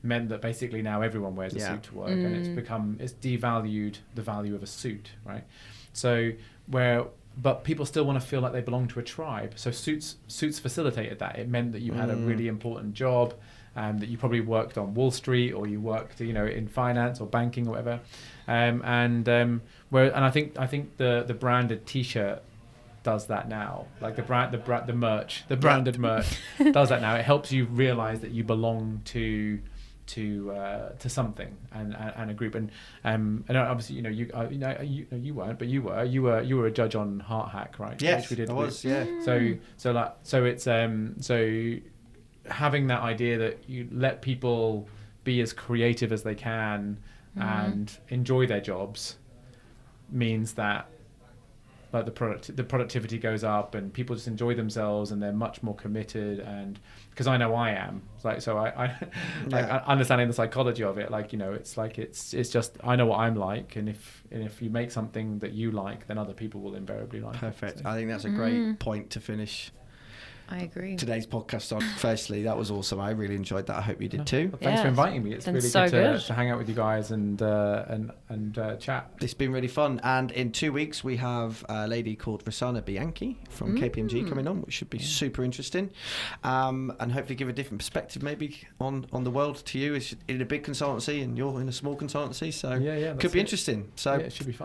meant that basically now everyone wears a suit to work, and it's devalued the value of a suit, right? So but people still want to feel like they belong to a tribe. So suits facilitated that. It meant that you had a really important job, and that you probably worked on Wall Street, or you worked in finance or banking or whatever. And I think the branded T-shirt does that now. Like the branded merch does that now. It helps you realize that you belong to something and a group, and obviously you weren't, but you were a judge on Heart Hack, right? Yes, we did. I was. Yeah. So it's having that idea that you let people be as creative as they can and enjoy their jobs means that like the productivity goes up, and people just enjoy themselves, and they're much more committed. And because I know I am, like, so I understanding the psychology of it, like, it's just I know what I'm like, and if you make something that you like, then other people will invariably like. Perfect. it. So. I think that's a great point to finish. I agree. Today's podcast on. Firstly, that was awesome. I really enjoyed that. I hope you did too. Well, thanks for inviting me. It's really so good to hang out with you guys and chat. It's been really fun. And in 2 weeks, we have a lady called Rossana Bianchi from KPMG coming on, which should be super interesting. And hopefully give a different perspective maybe on the world to you. It's in a big consultancy and you're in a small consultancy. So it could be interesting. So it should be fun.